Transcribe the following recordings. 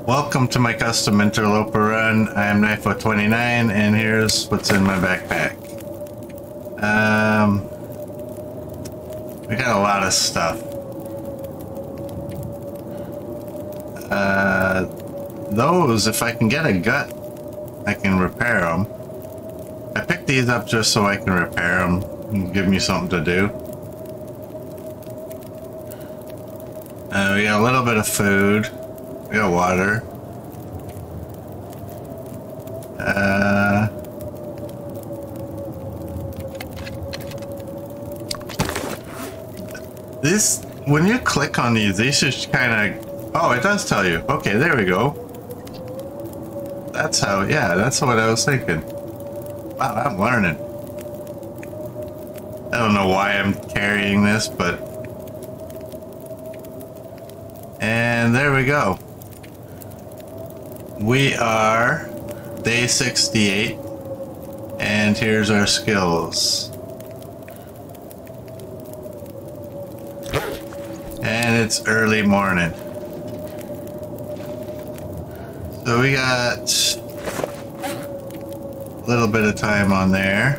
Welcome to my custom interloper run. I am Knifefoot29 and here's what's in my backpack. We got a lot of stuff. Those, if I can get a gut, I can repair them. I picked these up just so I can repair them and give me something to do. We got a little bit of food. We got water. This, when you click on these just kind of, oh, it does tell you. Okay, there we go. That's how, yeah, that's what I was thinking. Wow, I'm learning. I don't know why I'm carrying this, but... And there we go. We are day 68, and here's our skills. And it's early morning. So we got a little bit of time on there.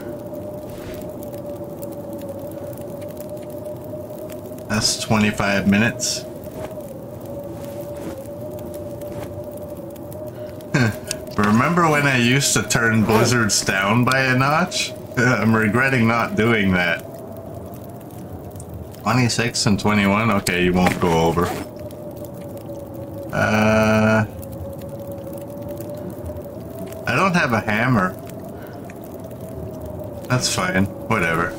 That's 25 minutes. Remember when I used to turn blizzards down by a notch? I'm regretting not doing that. 26 and 21? Okay, you won't go over. I don't have a hammer. That's fine. Whatever.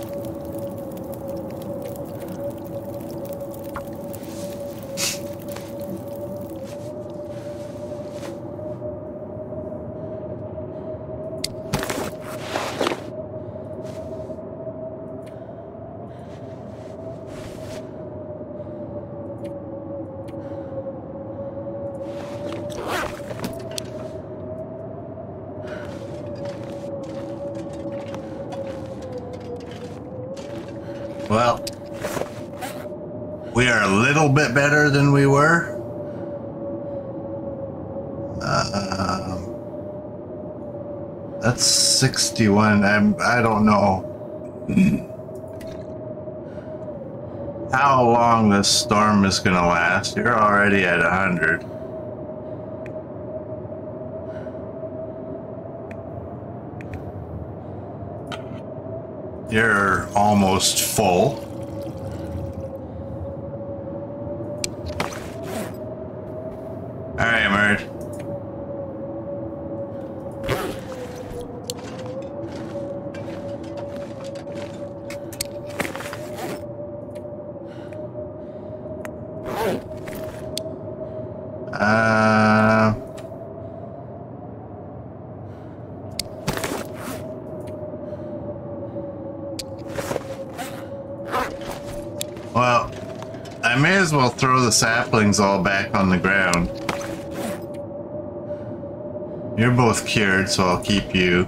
Well, we are a little bit better than we were. That's 61. I don't know how long this storm is gonna last. You're already at 100. You're almost full. Alright, Merd. Well, I may as well throw the saplings all back on the ground. You're both cured, so I'll keep you.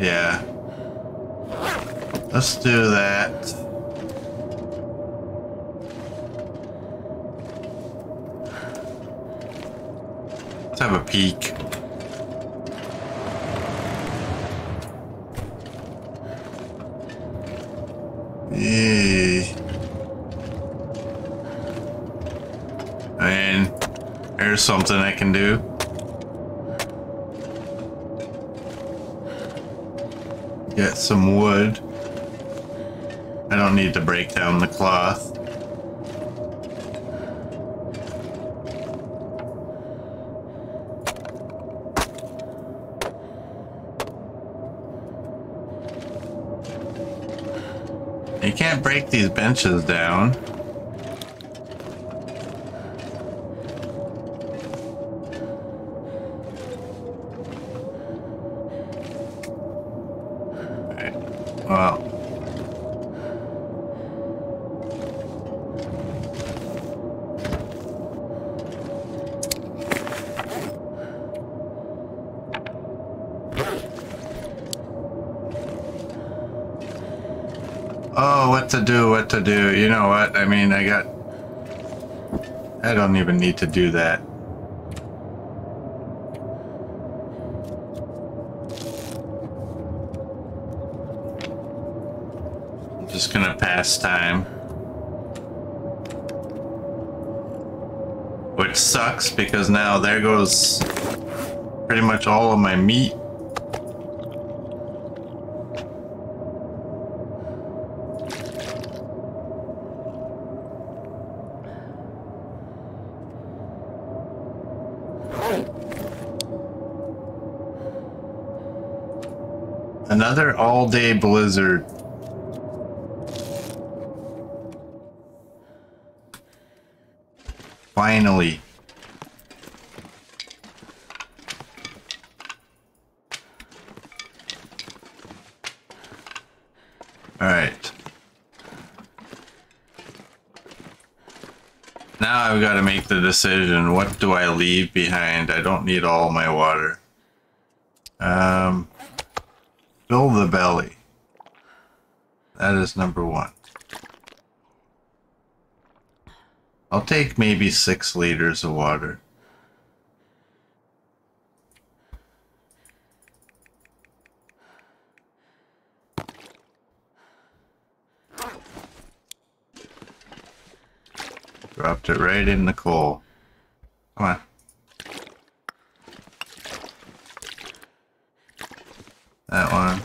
Yeah. Let's do that. Let's have a peek. And there's something I can do. Get some wood. I don't need to break down the cloth. You can't break these benches down. Right. Well. Oh, what to do, what to do. You know what? I mean, I don't even need to do that. I'm just gonna pass time. Which sucks because now there goes pretty much all of my meat. Another all-day blizzard. Finally. All right. Now I've got to make the decision. What do I leave behind? I don't need all my water. Fill the belly. That is number one. I'll take maybe 6 liters of water. Dropped it right in the coal. Come on. That one.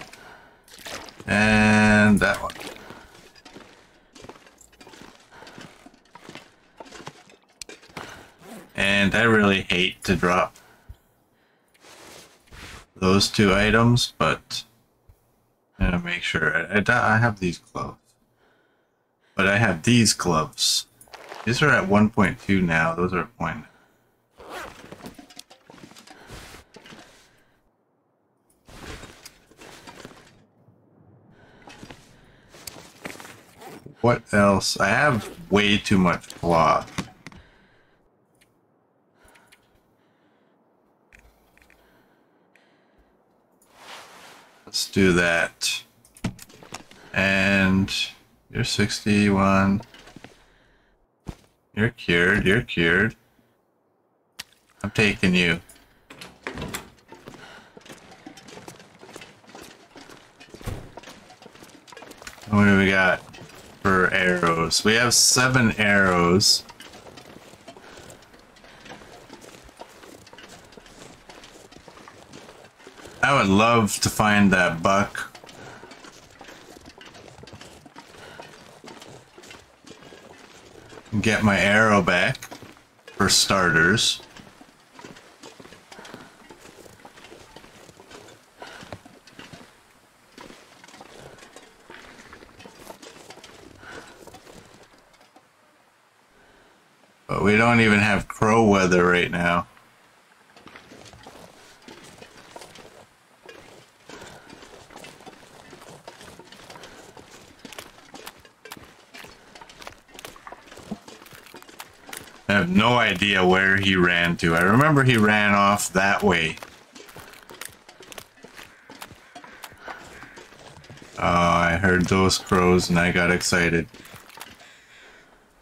And that one. And I really hate to drop those 2 items, but I'm gonna make sure. I have these gloves. But I have these gloves. These are at 1.2 now. Those are 0. What else? I have way too much cloth. Let's do that. And you're 61. You're cured. You're cured. I'm taking you. What do we got for arrows? We have 7 arrows. I would love to find that buck. And get my arrow back, for starters. But we don't even have crow weather right now. I have no idea where he ran to. I remember he ran off that way. Oh, I heard those crows and I got excited.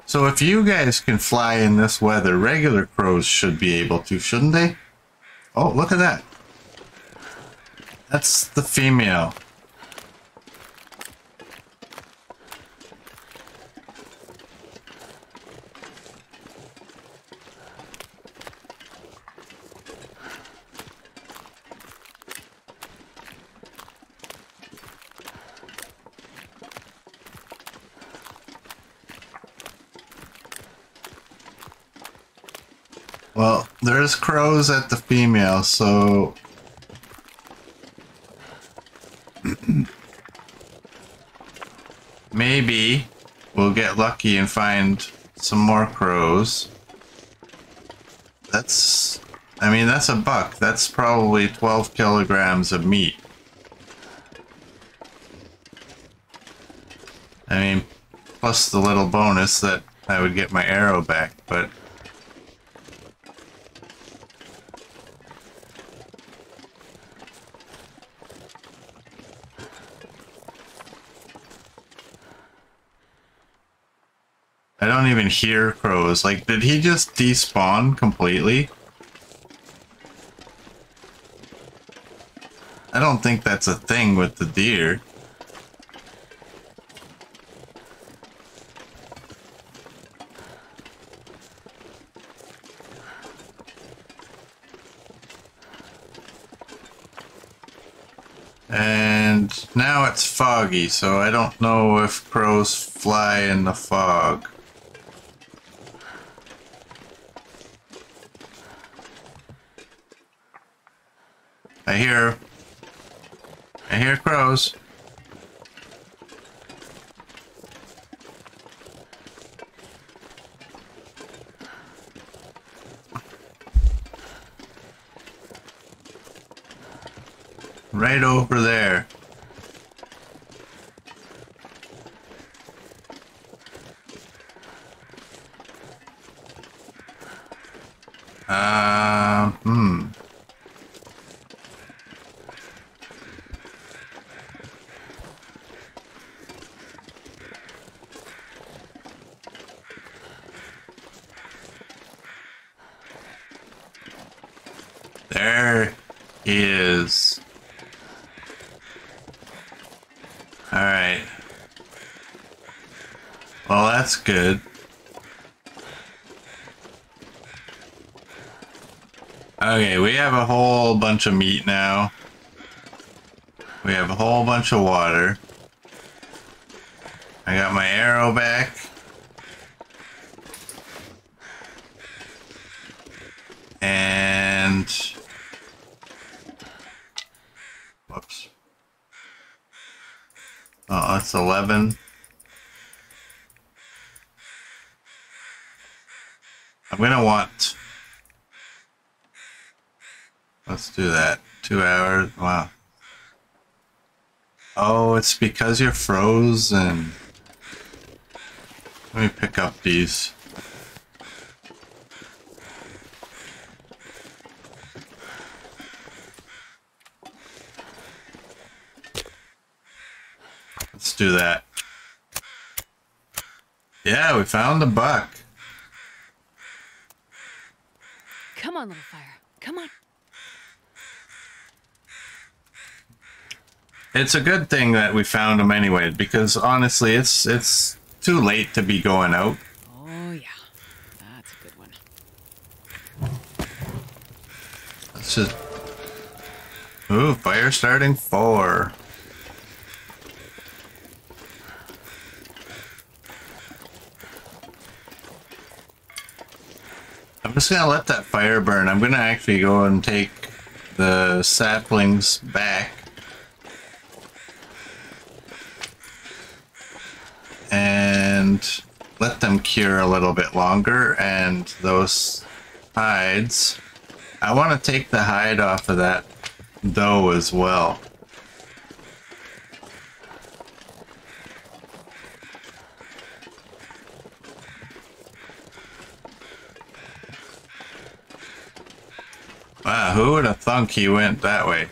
So if you guys can fly in this weather, regular crows should be able to, shouldn't they? Oh, look at that. That's the female. Well, there's crows at the female, so maybe we'll get lucky and find some more crows. I mean, that's a buck. That's probably 12 kilograms of meat. I mean, plus the little bonus that I would get my arrow back, but I don't even hear crows. Like, did he just despawn completely? I don't think that's a thing with the deer. And now it's foggy, so I don't know if crows fly in the fog. I hear crows. Right over there. There he is. Alright. Well, that's good. Okay, we have a whole bunch of meat now. We have a whole bunch of water. I got my arrow back. And... whoops. Oh, that's 11. I'm gonna want... let's do that. 2 hours. Wow. Oh, it's because you're frozen. Let me pick up these. Let's do that. Yeah, we found the buck. Come on, little fire. Come on. It's a good thing that we found him anyway, because honestly, it's too late to be going out. Oh, yeah. That's a good one. Let's just... ooh, fire starting 4. I'm just gonna let that fire burn. I'm gonna actually go and take the saplings back. And let them cure a little bit longer, and those hides, I want to take the hide off of that doe as well. Wow, who would have thunk he went that way?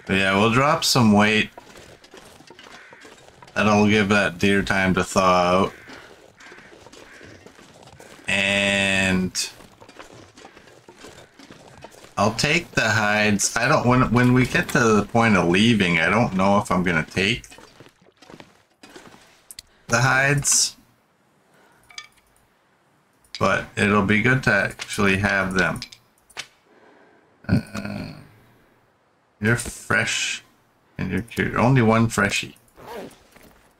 But yeah, we'll drop some weight. That'll give that deer time to thaw out. And I'll take the hides. I don't, when we get to the point of leaving, I don't know if I'm gonna take the hides, but it'll be good to actually have them. You're fresh and you're cute. Only one freshie.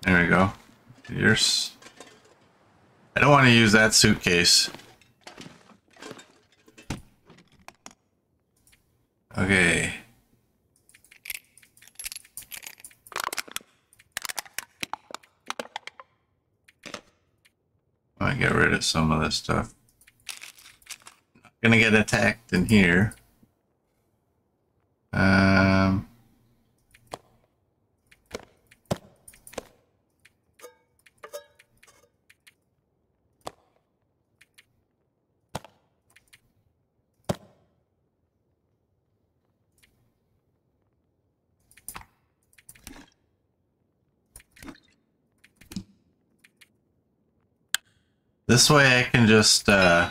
There we go. I don't want to use that suitcase. Okay. I get rid of some of this stuff. Not gonna get attacked in here. This way I can just come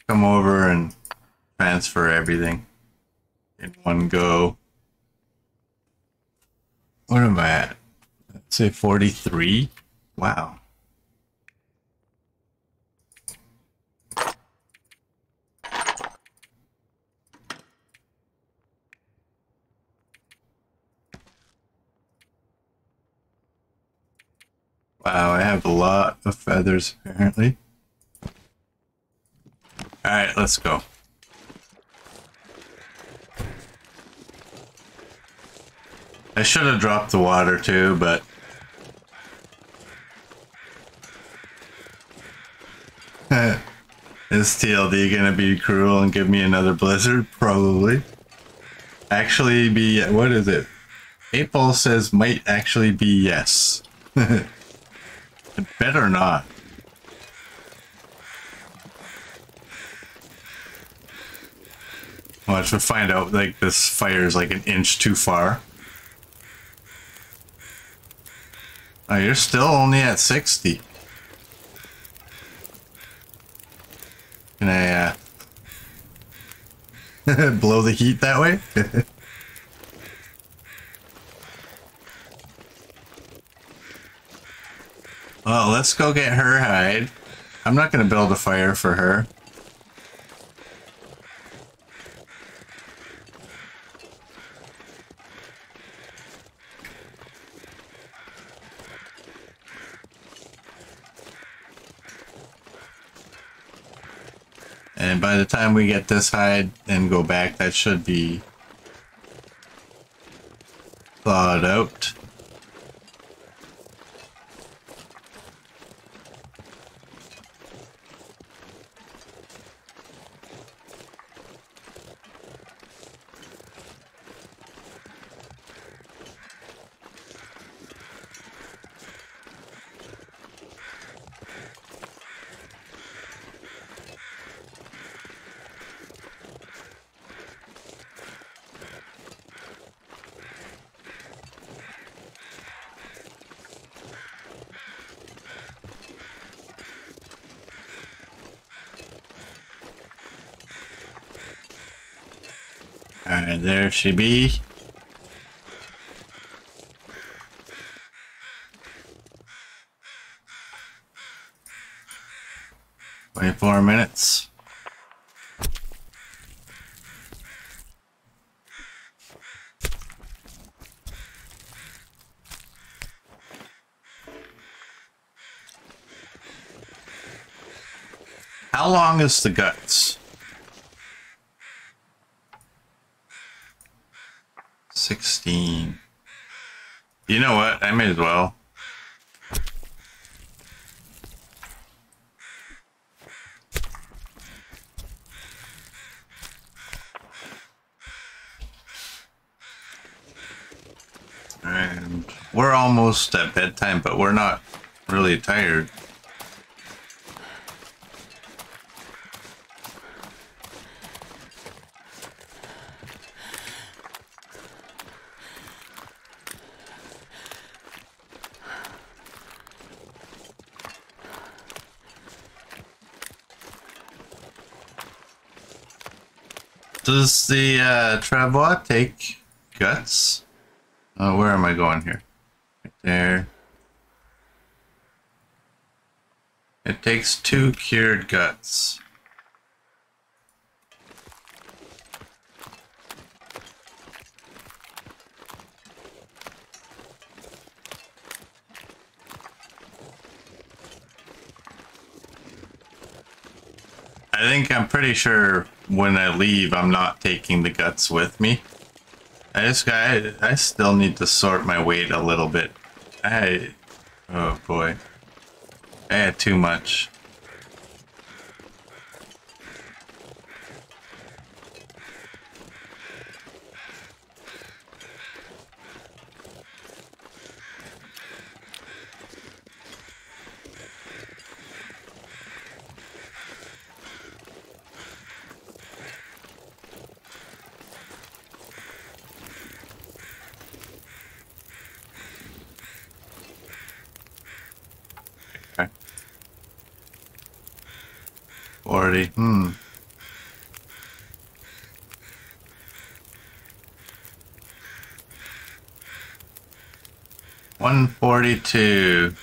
over and transfer everything in one go. What am I at? Let's say 43? Wow. Wow, I have a lot of feathers apparently. Alright, let's go. I should have dropped the water too, but is TLD gonna be cruel and give me another blizzard? Probably. Actually be, what is it? 8ball says might actually be yes. It better not. Watch, we'll find out like this fire is like an inch too far. Oh, you're still only at 60. Can I blow the heat that way? Well, let's go get her hide. I'm not going to build a fire for her. And by the time we get this hide and go back, that should be thawed out. Alright, there she be. Wait 4 minutes. How long is the guts? 16. You know what? I may as well. And we're almost at bedtime, but we're not really tired. Does the travois take guts? Where am I going here? Right there. It takes 2 cured guts. I'm pretty sure when I leave, I'm not taking the guts with me. I still need to sort my weight a little bit. Oh boy. I had too much. Okay. 140. 142.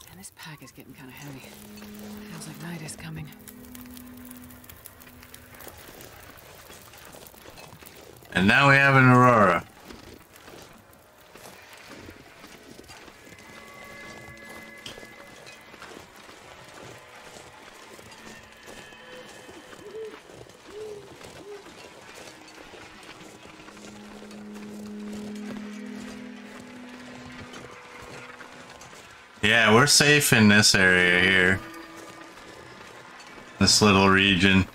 And this pack is getting kind of heavy. Feels like night is coming. And now we have an Aurora. Yeah, we're safe in this area here. This little region.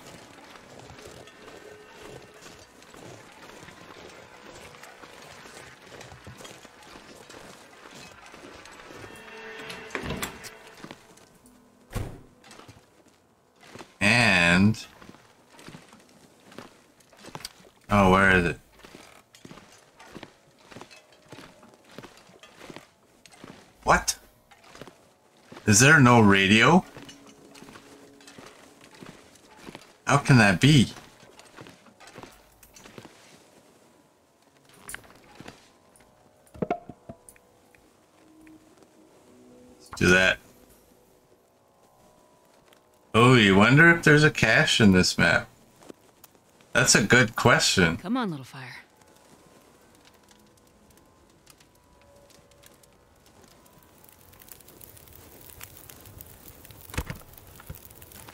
And... oh, where is it? What? Is there no radio? How can that be? Let's do that. Oh, you wonder if there's a cache in this map? That's a good question. Come on, little fire.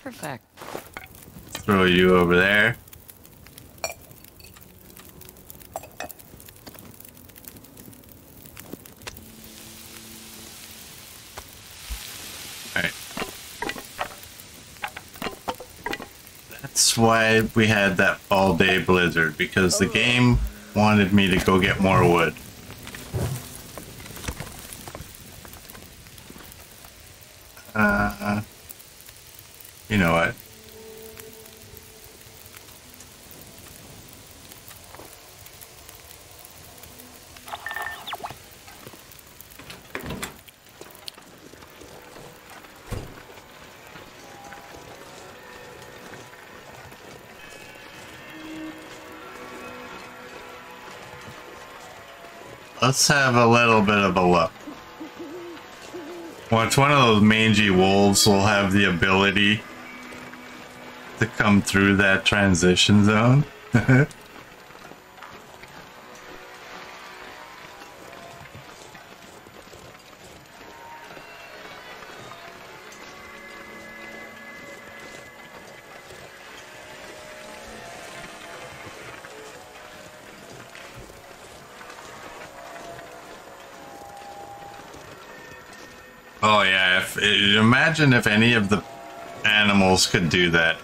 Perfect. Throw you over there. Alright. That's why we had that all-day blizzard, because the game wanted me to go get more wood. You know what? Let's have a little bit of a look. Well, it's one of those mangy wolves will have the ability to come through that transition zone. Oh yeah, imagine if any of the animals could do that.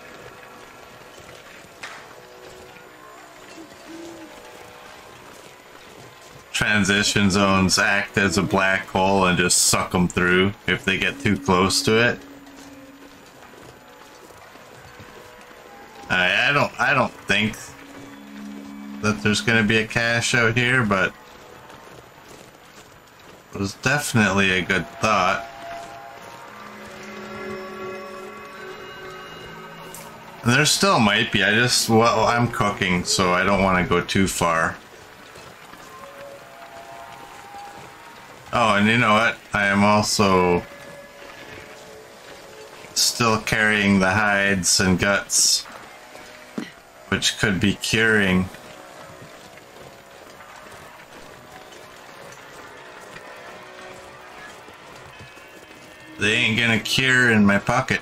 Transition zones act as a black hole and just suck them through if they get too close to it. I don't think that there's going to be a cache out here, but it was definitely a good thought. And there still might be. Well, I'm cooking, so I don't want to go too far. Oh, and you know what? I am also still carrying the hides and guts, which could be curing. They ain't gonna cure in my pocket.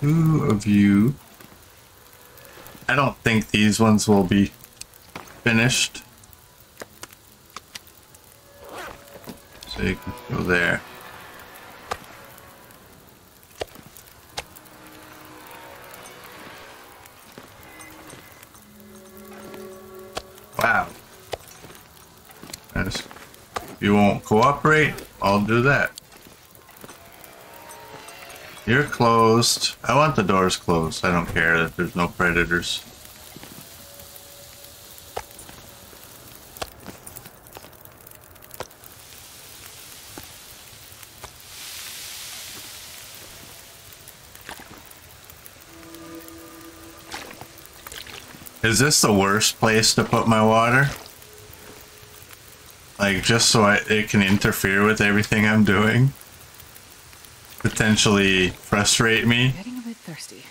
Two of you. I don't think these ones will be finished. So you can go there. Wow. If you won't cooperate, I'll do that. You're closed. I want the doors closed. I don't care that there's no predators. Is this the worst place to put my water? Like, just so it can interfere with everything I'm doing? Potentially frustrate me? Getting a bit thirsty.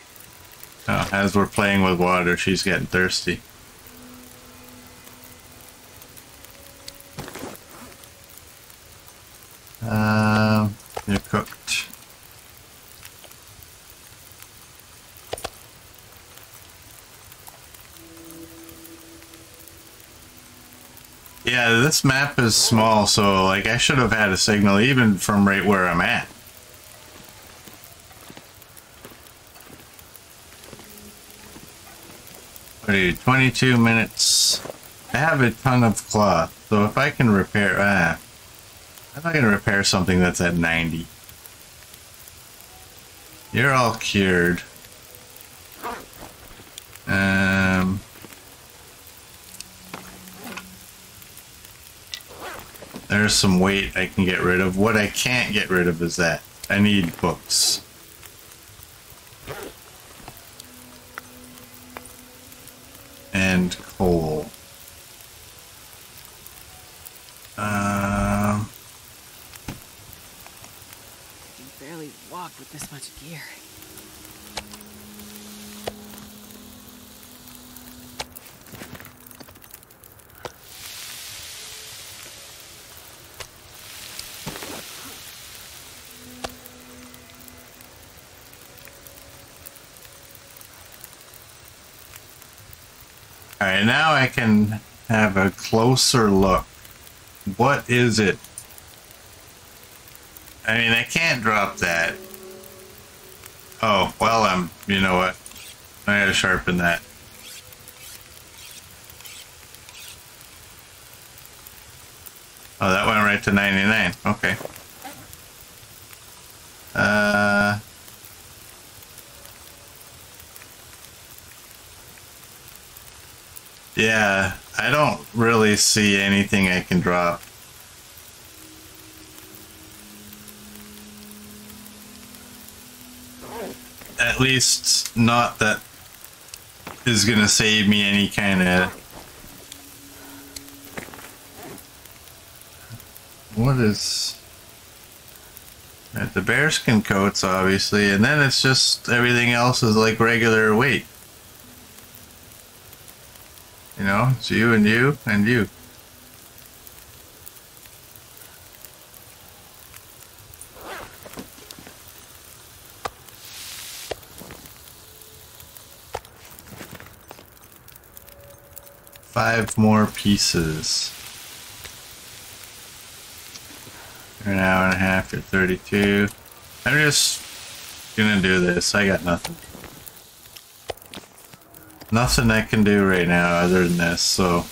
Oh, as we're playing with water, she's getting thirsty. You're cooked. Yeah, this map is small, so like I should have had a signal even from right where I'm at. What are you, 22 minutes? I have a ton of cloth, so if I can repair, I'm not gonna repair something that's at 90. You're all cured. There's some weight I can get rid of. What I can't get rid of is that. I need books. And coal. You can barely walk with this much gear. Alright, now I can have a closer look. What is it? I mean, I can't drop that. Oh, well, you know what? I gotta sharpen that. Oh, that went right to 99. Okay. Yeah, I don't really see anything I can drop. At least not that is gonna save me any kind of... What is... The bearskin coats, obviously, and then it's just everything else is like regular weight. You know, it's you and you and you. Five more pieces. You're an hour and a half, you're 32. I'm just gonna do this. I got nothing. Nothing I can do right now other than this, so.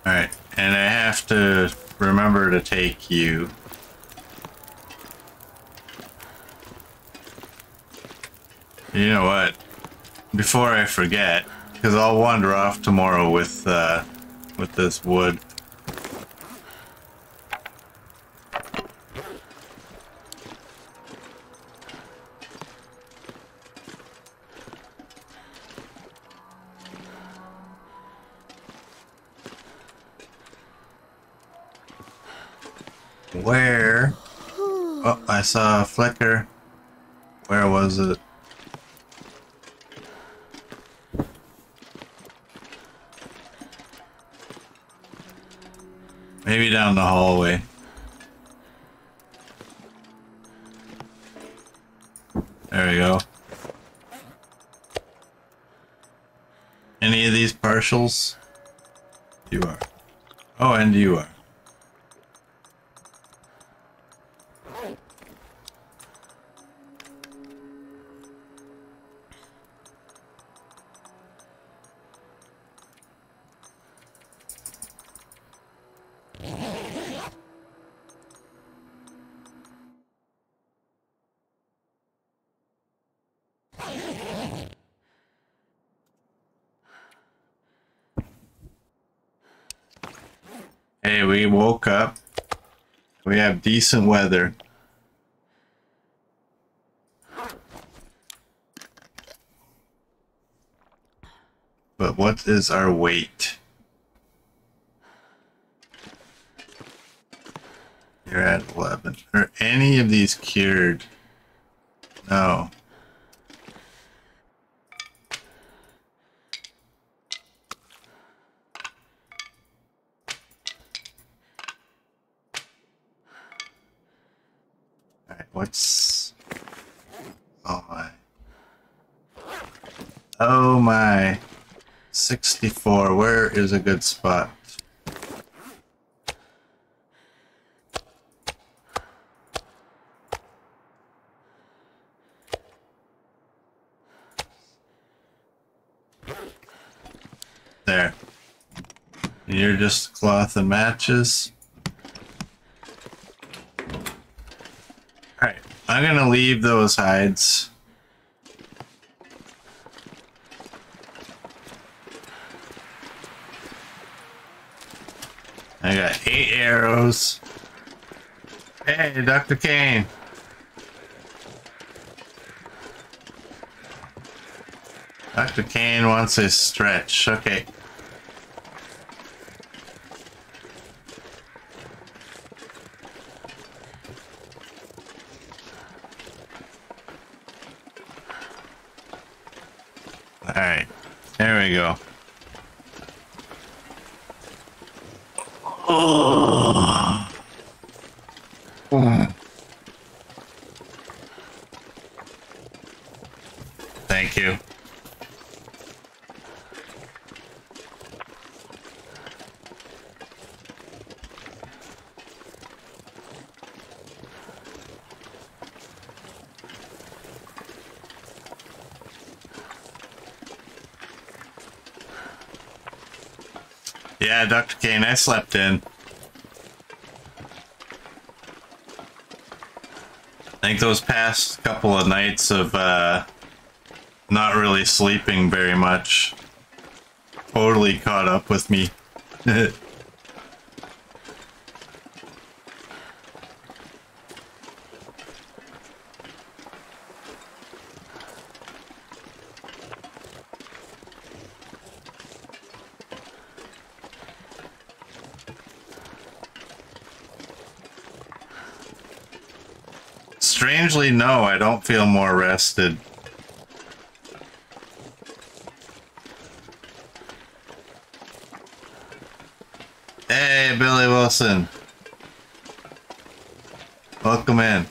Alright, and I have to remember to take you. You know what? Before I forget, because I'll wander off tomorrow with this wood. Where? Oh, I saw a flicker. Where was it? Maybe down the hallway. There we go. Any of these partials? You are. Oh, and you are. Hey, we woke up. We have decent weather. But what is our weight? You're at 11. Are any of these cured? No. Alright, what's... Oh my. Oh my. 64. Where is a good spot? There. You're just cloth and matches. Alright, I'm gonna leave those hides. I got 8 arrows. Hey, Dr. Kane. Dr. Kane wants a stretch. Okay. Alright. There we go. Oh. Thank you. Yeah, Dr. Kane, I slept in. I think those past couple of nights of not really sleeping very much totally caught up with me. Strangely, no, I don't feel more rested. Hey, Billy Wilson. Welcome in.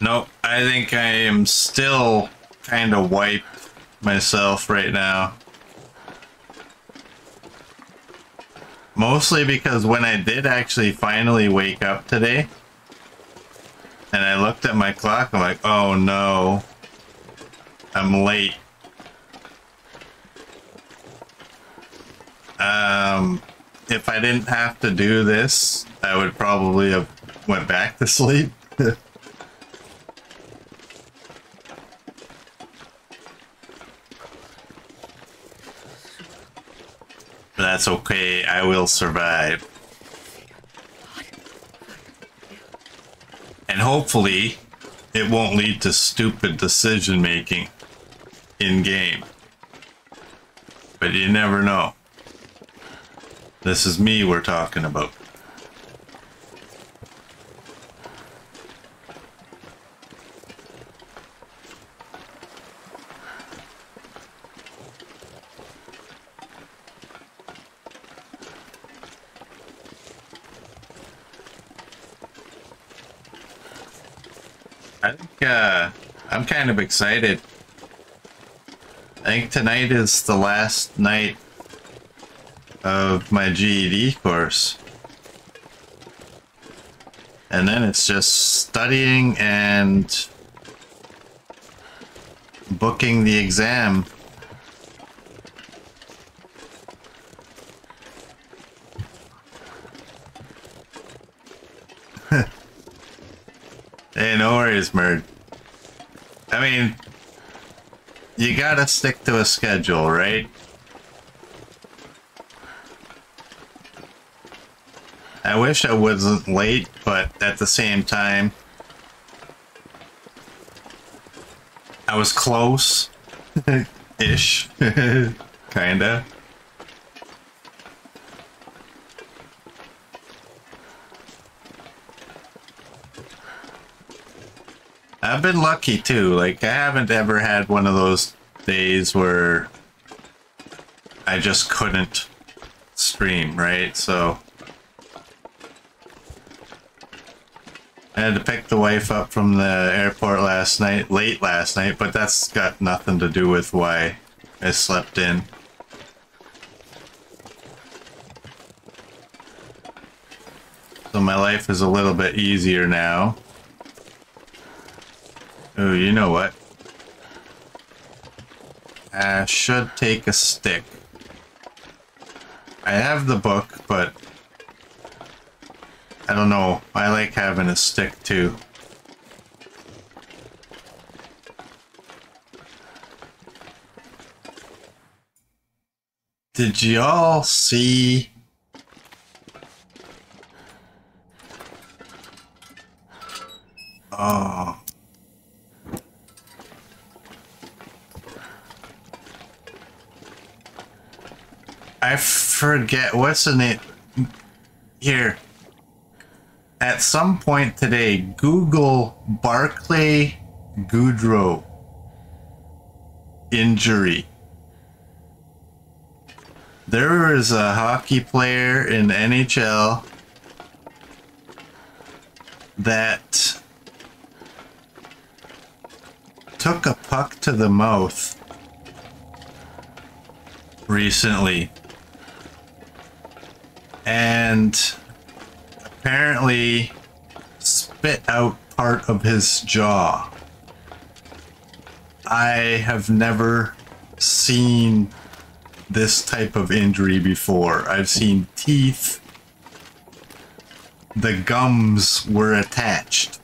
Nope, I think I am still kind of wiped myself right now. Mostly because when I did actually finally wake up today, and I looked at my clock, I'm like, oh no, I'm late. If I didn't have to do this, I would probably have went back to sleep. That's okay, I will survive. And hopefully, it won't lead to stupid decision making in game. But you never know. This is me we're talking about. I think I'm kind of excited. I think tonight is the last night of my GED course. And then it's just studying and booking the exam. Hey, no worries, Merd. I mean, you gotta stick to a schedule, right? I wish I wasn't late, but at the same time, I was close. Ish. Kinda. I've been lucky too. Like, I haven't ever had one of those days where I just couldn't stream, right? So I had to pick the wife up from the airport late last night, but that's got nothing to do with why I slept in. So my life is a little bit easier now. Oh, you know what? I should take a stick. I have the book, but I don't know. I like having a stick too. Did y'all see? Oh. I forget what's the name here. At some point today, Google Barclay Goodrow injury. There was a hockey player in NHL that took a puck to the mouth recently. And apparently spit out part of his jaw. I have never seen this type of injury before. I've seen teeth. The gums were attached.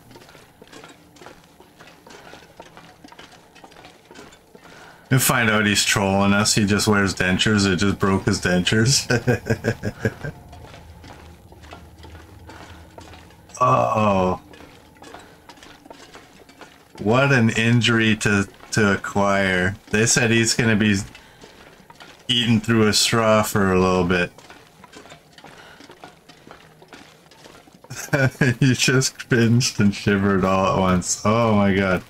You'll find out he's trolling us. He just wears dentures. It just broke his dentures. Oh, what an injury to acquire. They said he's gonna be eating through a straw for a little bit. He just cringed and shivered all at once. Oh my god.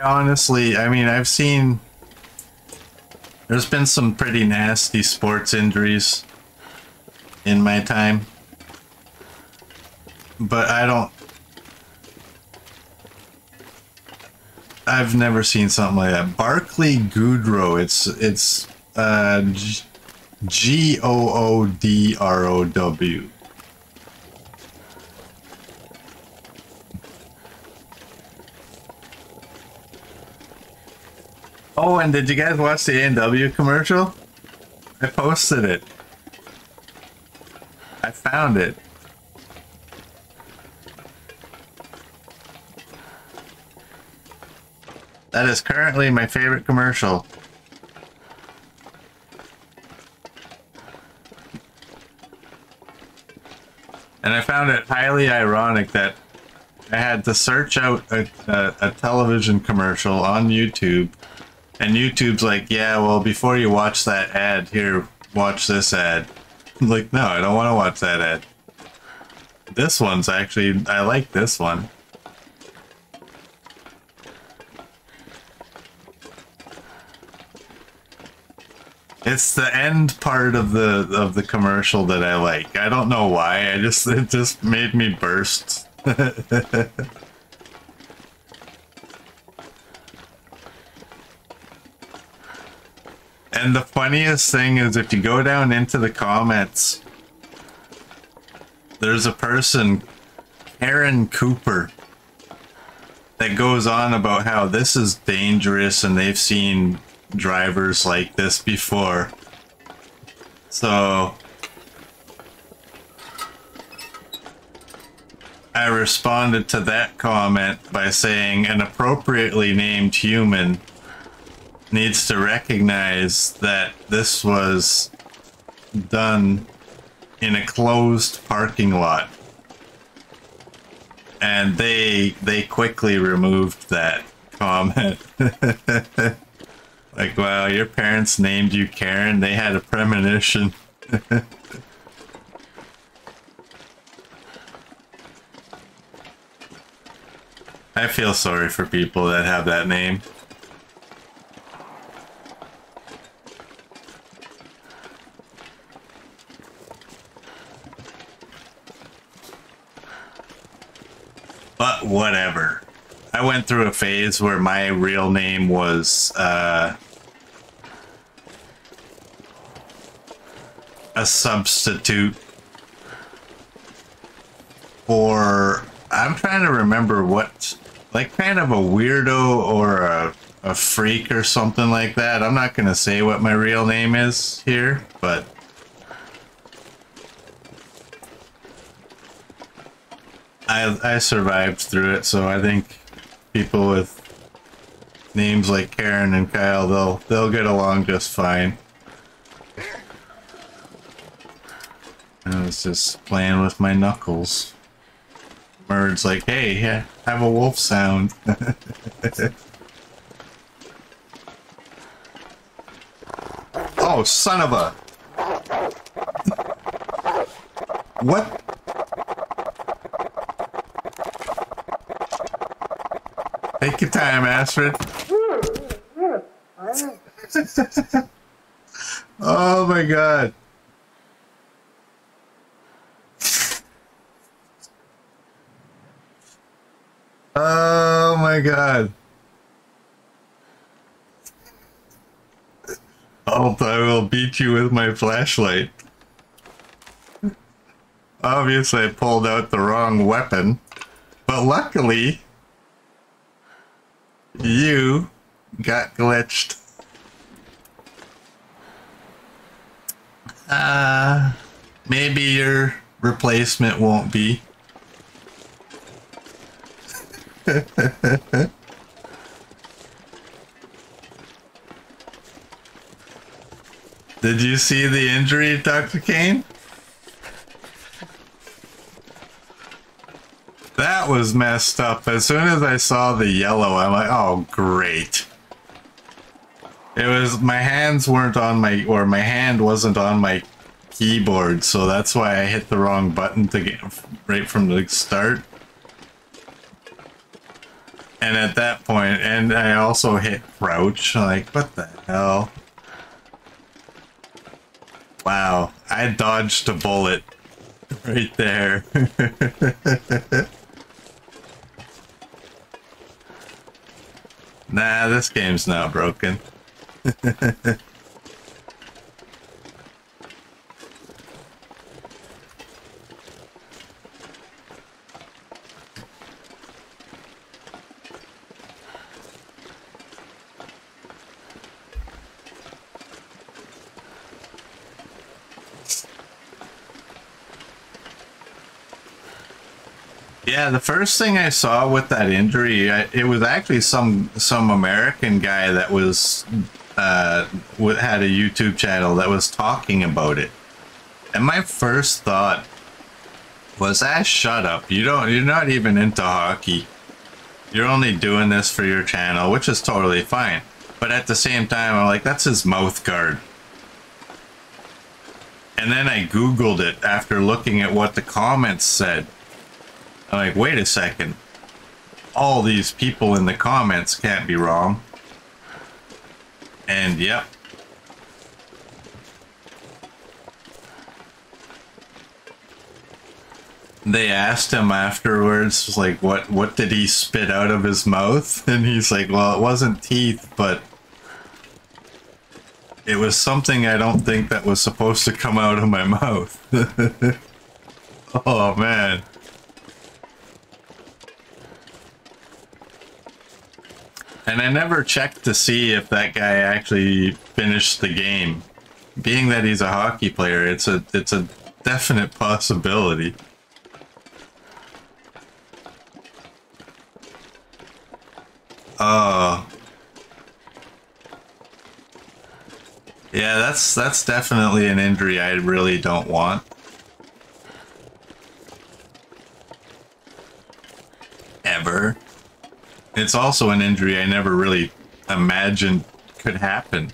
Honestly, I mean, I've seen... There's been some pretty nasty sports injuries in my time. But I've never seen something like that. Barclay Goodrow. It's Goodrow. Oh, and did you guys watch the A&W commercial? I posted it. I found it. That is currently my favorite commercial. And I found it highly ironic that I had to search out a television commercial on YouTube. And YouTube's like, yeah, well, before you watch that ad, here, watch this ad. I'm like, no, I don't want to watch that ad. This one's actually, I like this one. It's the end part of the commercial that I like. I don't know why. It just made me burst And the funniest thing is if you go down into the comments, there's a person, Aaron Cooper, that goes on about how this is dangerous and they've seen drivers like this before. So I responded to that comment by saying an appropriately named human needs to recognize that this was done in a closed parking lot. And they quickly removed that comment. Like, wow, your parents named you Karen. They had a premonition. I feel sorry for people that have that name. But whatever. I went through a phase where my real name was a substitute for, I'm trying to remember what, like kind of a weirdo or a freak or something like that. I'm not going to say what my real name is here, but I survived through it, so I think people with names like Karen and Kyle, they'll get along just fine. I was just playing with my knuckles. Murd's like, hey, yeah, have a wolf sound. Oh, son of a... What? Take your time, Astrid. Oh my god. Oh my god. I will beat you with my flashlight. Obviously, I pulled out the wrong weapon, but luckily, you got glitched. Maybe your replacement won't be. Did you see the injury, Dr. Kane? That was messed up. As soon as I saw the yellow, I'm like, oh, great. It was, my hands weren't on my, or my hand wasn't on my keyboard, so that's why I hit the wrong button to get right from the start. And at that point, and I also hit crouch, like, what the hell? Wow, I dodged a bullet right there. Nah, this game's not broken. Yeah, the first thing I saw with that injury, it was actually some American guy that was had a YouTube channel that was talking about it, and my first thought was, "Ah, shut up! You're not even into hockey. You're only doing this for your channel," which is totally fine. But at the same time, I'm like, that's his mouth guard. And then I Googled it after looking at what the comments said. I'm like, wait a second. All these people in the comments can't be wrong. And yep. They asked him afterwards, like, what did he spit out of his mouth? And he's like, well, it wasn't teeth, but it was something I don't think that was supposed to come out of my mouth. Oh, man. And I never checked to see if that guy actually finished the game. Being that he's a hockey player, it's a definite possibility. Oh. Yeah, that's definitely an injury I really don't want. Ever. It's also an injury I never really imagined could happen.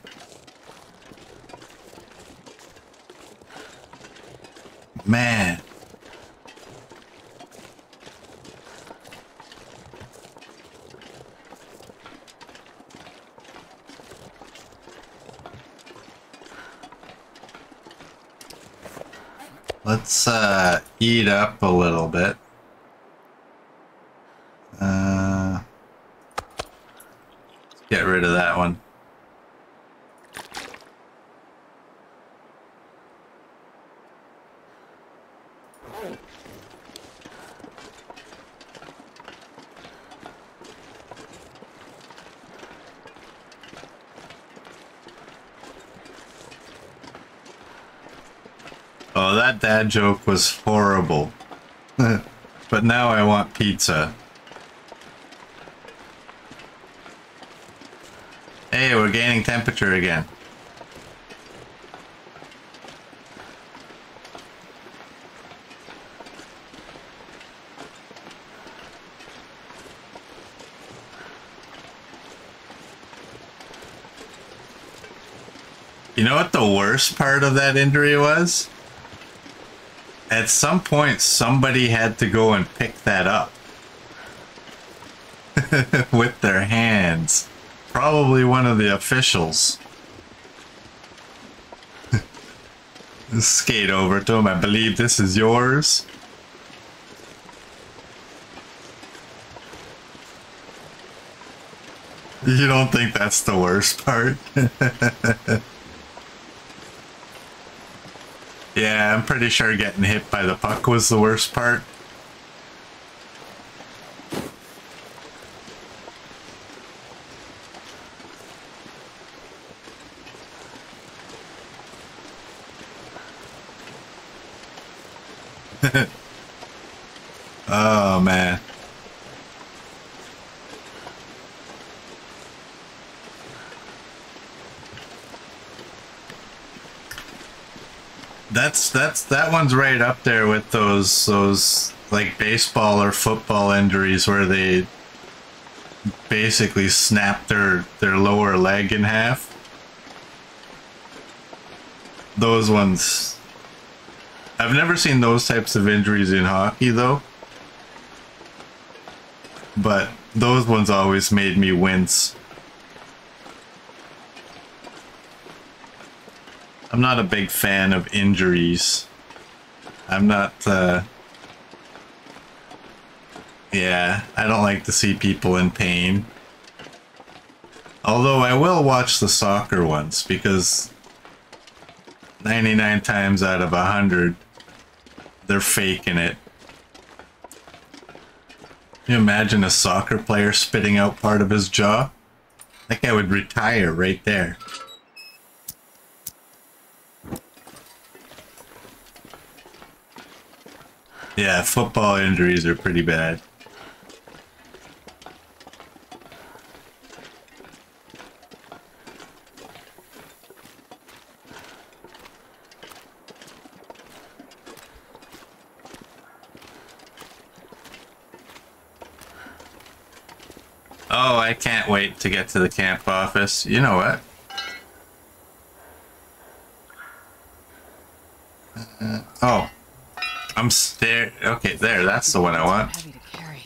Man. Let's eat up a little bit. Get rid of that one. Oh, that dad joke was horrible. But now I want pizza. Hey, we're gaining temperature again. You know what the worst part of that injury was? At some point, somebody had to go and pick that up. With their hands. Probably one of the officials. Skate over to him. I believe this is yours. You don't think that's the worst part? Yeah, I'm pretty sure getting hit by the puck was the worst part. Oh, man. That one's right up there with those like baseball or football injuries where they basically snap their lower leg in half. Those ones, I've never seen those types of injuries in hockey though, but those ones always made me wince. I'm not a big fan of injuries. I'm not, yeah, I don't like to see people in pain. Although I will watch the soccer ones, because 99 times out of 100, they're faking it. Can you imagine a soccer player spitting out part of his jaw? That guy would retire right there. Yeah, football injuries are pretty bad. Oh, I can't wait to get to the camp office. You know what? Oh. I'm there. Okay, there. That's the one I want. Heavy to carry.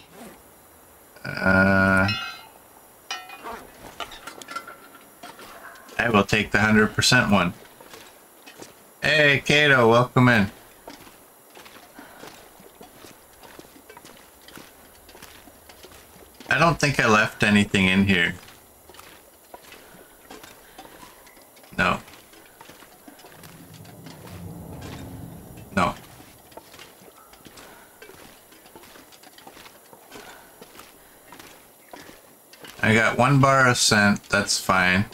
I will take the 100% one. Hey, Kato, welcome in. I don't think I left anything in here. No. No. I got 1 bar of scent, that's fine.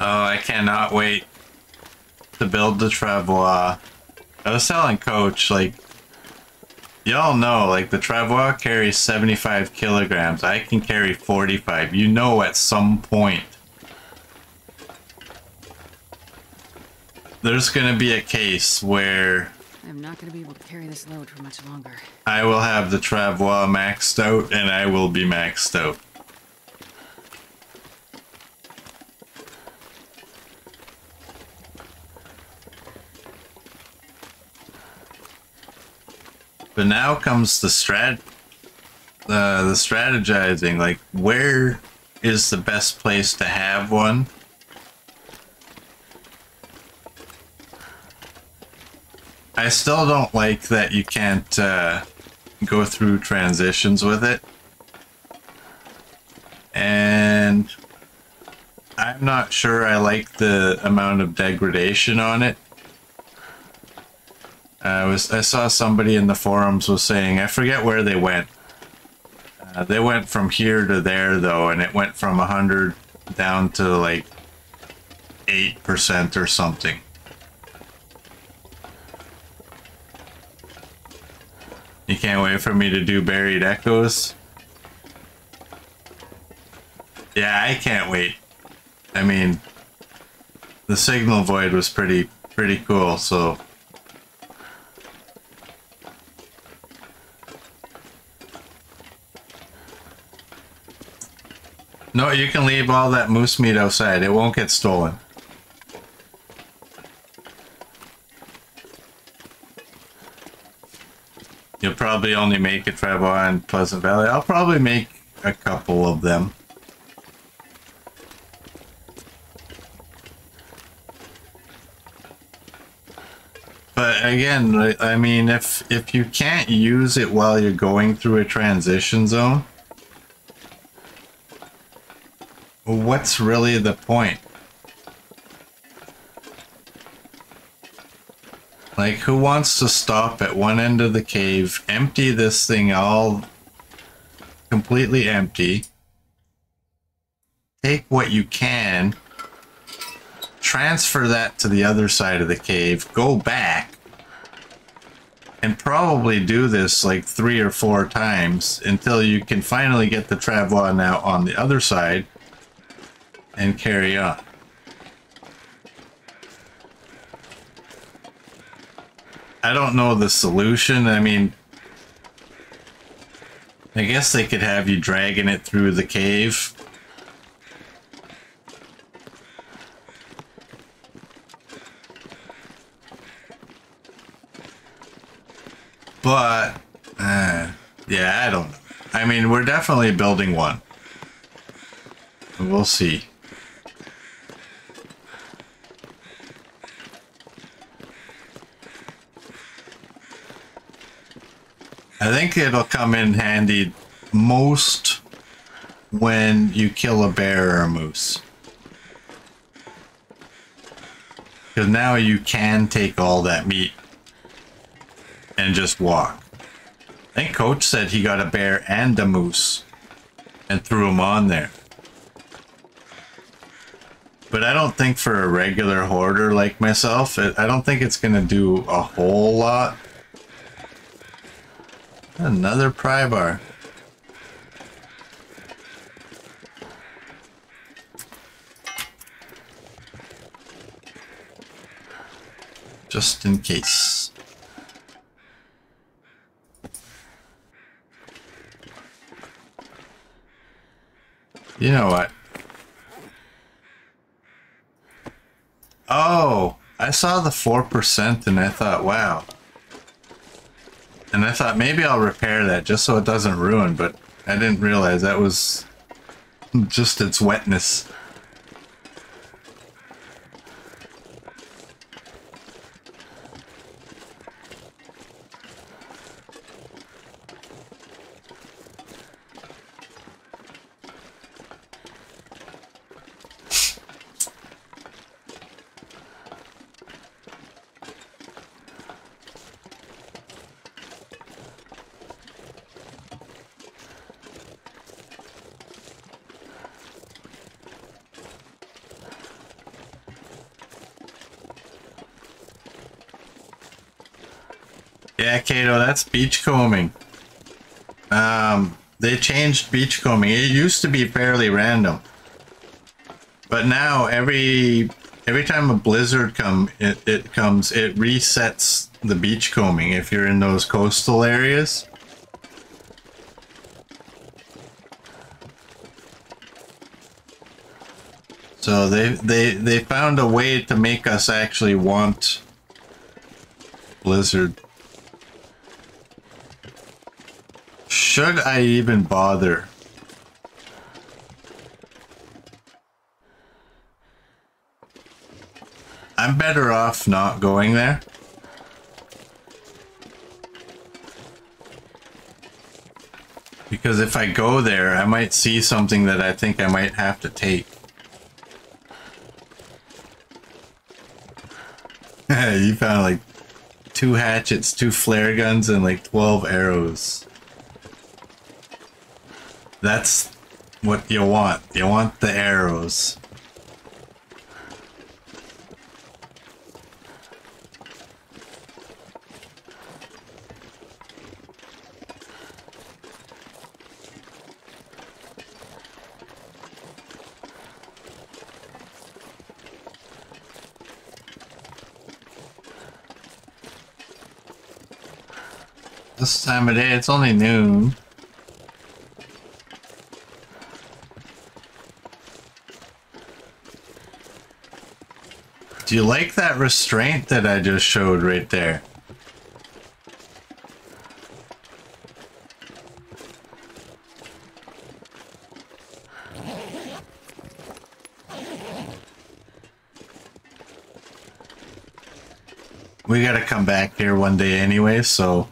Oh, I cannot wait to build the travois. I was telling Coach, like, y'all know, like, the travois carries 75 kilograms. I can carry 45. You know, at some point, there's gonna be a case where I'm not gonna be able to carry this load for much longer. I will have the travois maxed out, and I will be maxed out. But now comes the strategizing, like, where is the best place to have one? I still don't like that you can't go through transitions with it. And I'm not sure I like the amount of degradation on it. I saw somebody in the forums was saying, I forget where they went. They went from here to there though, and it went from 100 down to like 8% or something. You can't wait for me to do buried echoes? Yeah, I can't wait. I mean, the signal void was pretty cool, so. No, you can leave all that moose meat outside. It won't get stolen. You'll probably only make a travois in Pleasant Valley. I'll probably make a couple of them. But again, I mean, if you can't use it while you're going through a transition zone, what's really the point? Like, who wants to stop at one end of the cave, empty this thing all completely empty, take what you can, transfer that to the other side of the cave, go back, and probably do this like 3 or 4 times until you can finally get the travois now on the other side and carry on. I don't know the solution. I mean, I guess they could have you dragging it through the cave. But, yeah, I don't know. I mean, we're definitely building one. We'll see. I think it'll come in handy most when you kill a bear or a moose. Because now you can take all that meat and just walk. I think Coach said he got a bear and a moose and threw them on there. But I don't think for a regular hoarder like myself, I don't think it's going to do a whole lot. Another pry bar. Just in case. You know what? Oh, I saw the 4% and I thought, wow. And I thought maybe I'll repair that just so it doesn't ruin, but I didn't realize that was just its wetness. Yeah, Kato, that's beachcombing. They changed beachcombing. It used to be fairly random. But now every time a blizzard comes, it resets the beachcombing if you're in those coastal areas. So they found a way to make us actually want blizzard. Should I even bother? I'm better off not going there. Because if I go there, I might see something that I think I might have to take. You found like 2 hatchets, 2 flare guns, and like 12 arrows. That's what you want. You want the arrows. This time of day, it's only noon. Do you like that restraint that I just showed right there? We gotta come back here one day anyway, so...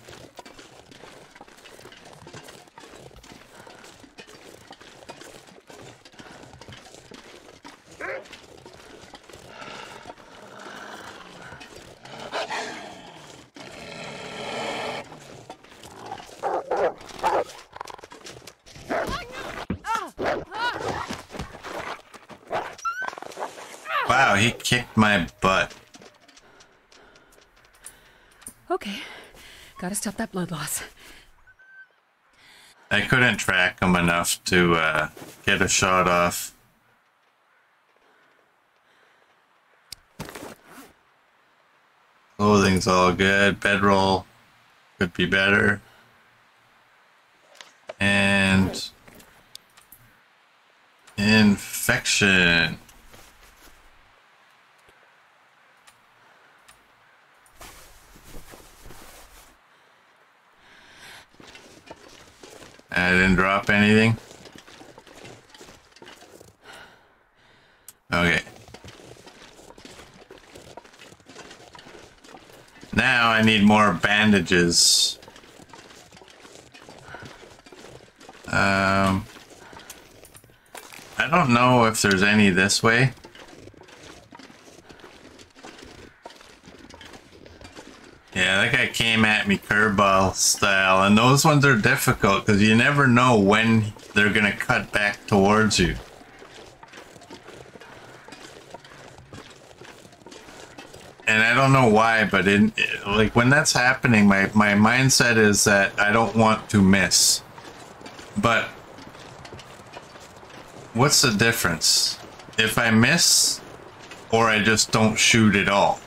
Wow, he kicked my butt. Okay, gotta stop that blood loss. I couldn't track him enough to get a shot off. Clothing's all good. Bedroll could be better. And infection. I didn't drop anything. Okay. Now I need more bandages. I don't know if there's any this way. Yeah, that guy came at me curveball style, and those ones are difficult because you never know when they're gonna cut back towards you. And I don't know why, but like when that's happening, my mindset is that I don't want to miss. But what's the difference? If I miss, or I just don't shoot at all?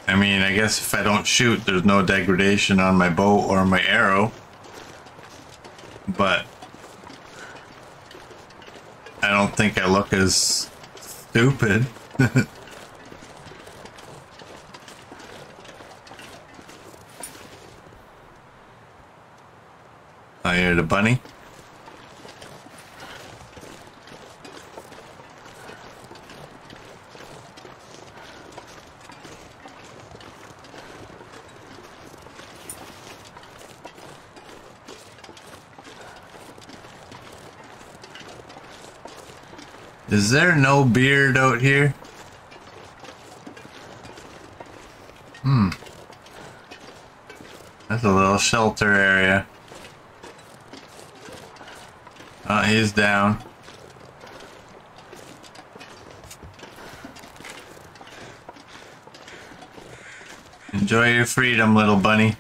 I mean, I guess if I don't shoot, there's no degradation on my bow or my arrow. But think I look as stupid. I hear the bunny. Is there no beard out here? That's a little shelter area. Oh, he's down. Enjoy your freedom, little bunny.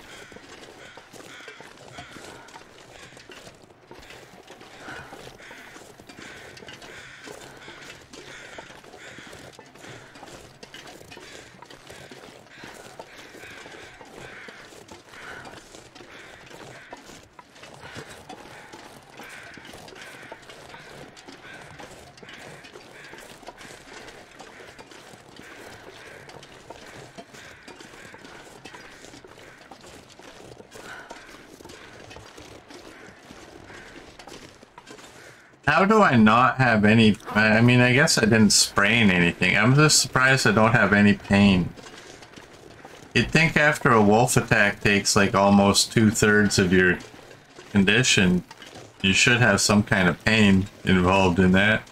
How do I not have any... I mean, I guess I didn't sprain anything. I'm just surprised I don't have any pain. You'd think after a wolf attack takes like almost 2/3 of your condition, you should have some kind of pain involved in that.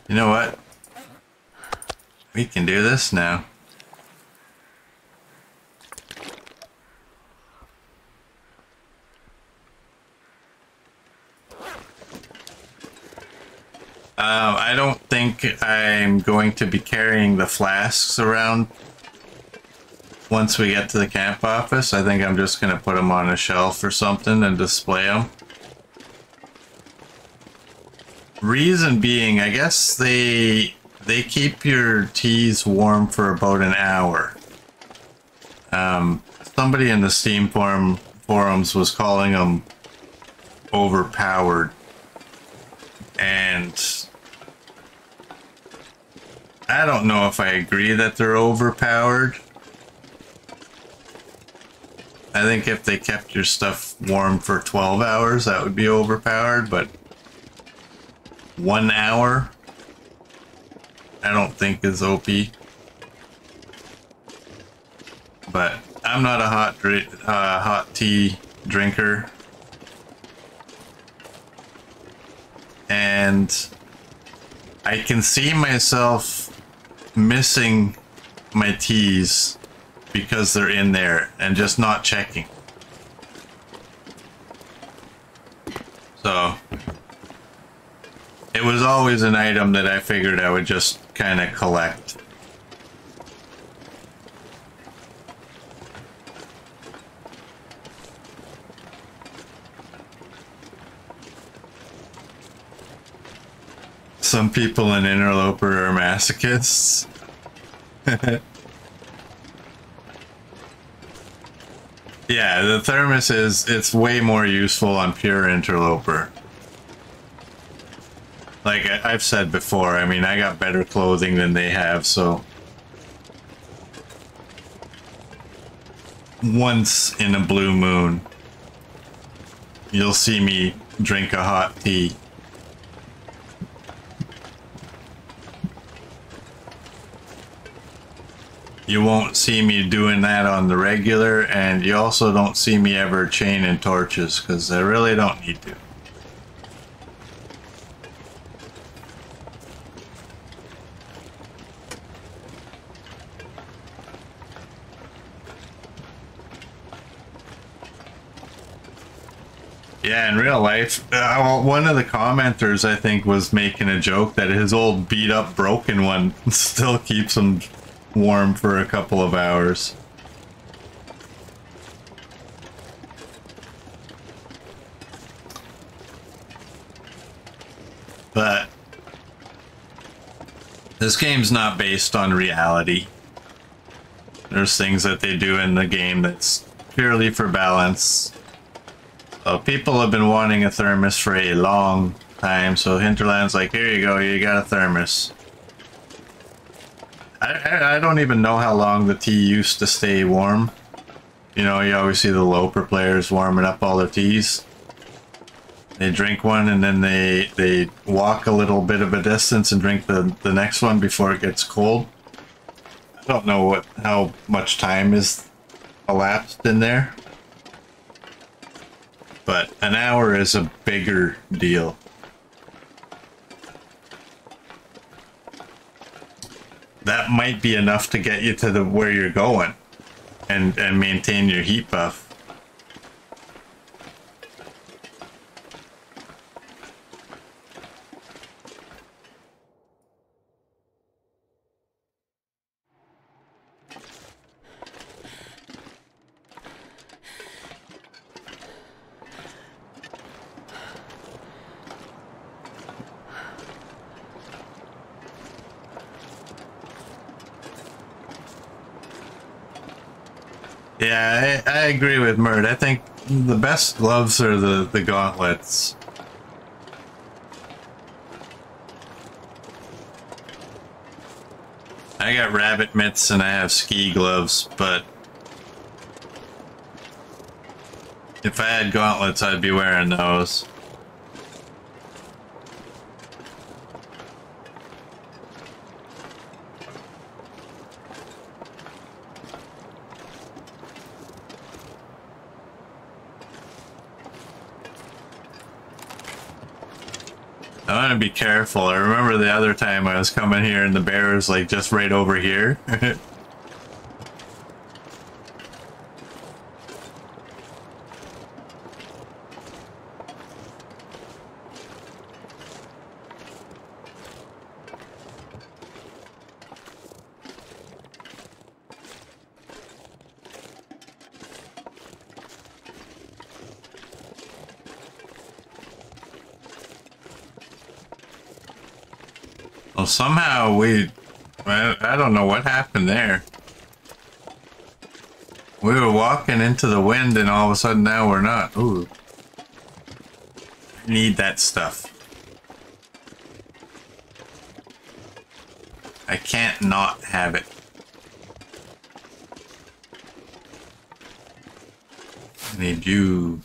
You know what? We can do this now. I don't think I'm going to be carrying the flasks around once we get to the camp office. I think I'm just going to put them on a shelf or something and display them. Reason being, I guess they keep your teas warm for about an hour. Somebody in the Steam forums was calling them overpowered. And I don't know if I agree that they're overpowered. I think if they kept your stuff warm for 12 hours, that would be overpowered, but 1 hour, I don't think is OP. But I'm not a hot tea drinker. And I can see myself missing my teas because they're in there and just not checking. So it was always an item that I figured I would just kind of collect. Some people in Interloper are masochists. Yeah, the thermos it's way more useful on pure Interloper. Like I've said before, I mean, I got better clothing than they have, so once in a blue moon, you'll see me drink a hot tea. You won't see me doing that on the regular, and you also don't see me ever chaining torches, because I really don't need to. Yeah, in real life, one of the commenters, I think, was making a joke that his old beat-up broken one still keeps him warm for a couple of hours. But this game's not based on reality. There's things that they do in the game that's purely for balance. People have been wanting a thermos for a long time, so Hinterland's like, here you go, you got a thermos. I don't even know how long the tea used to stay warm. You know, you always see the Loper players warming up all their teas. They drink one and then they walk a little bit of a distance and drink the next one before it gets cold. I don't know how much time is elapsed in there. But an hour is a bigger deal. That might be enough to get you to where you're going and maintain your heat buff. Yeah, I agree with Mert. I think the best gloves are the gauntlets. I got rabbit mitts and I have ski gloves, but if I had gauntlets, I'd be wearing those. I want to be careful. I remember the other time I was coming here and the bear was like just right over here. Well, somehow I don't know what happened there. We were walking into the wind and all of a sudden now we're not. Ooh. I need that stuff. I can't not have it. I need you.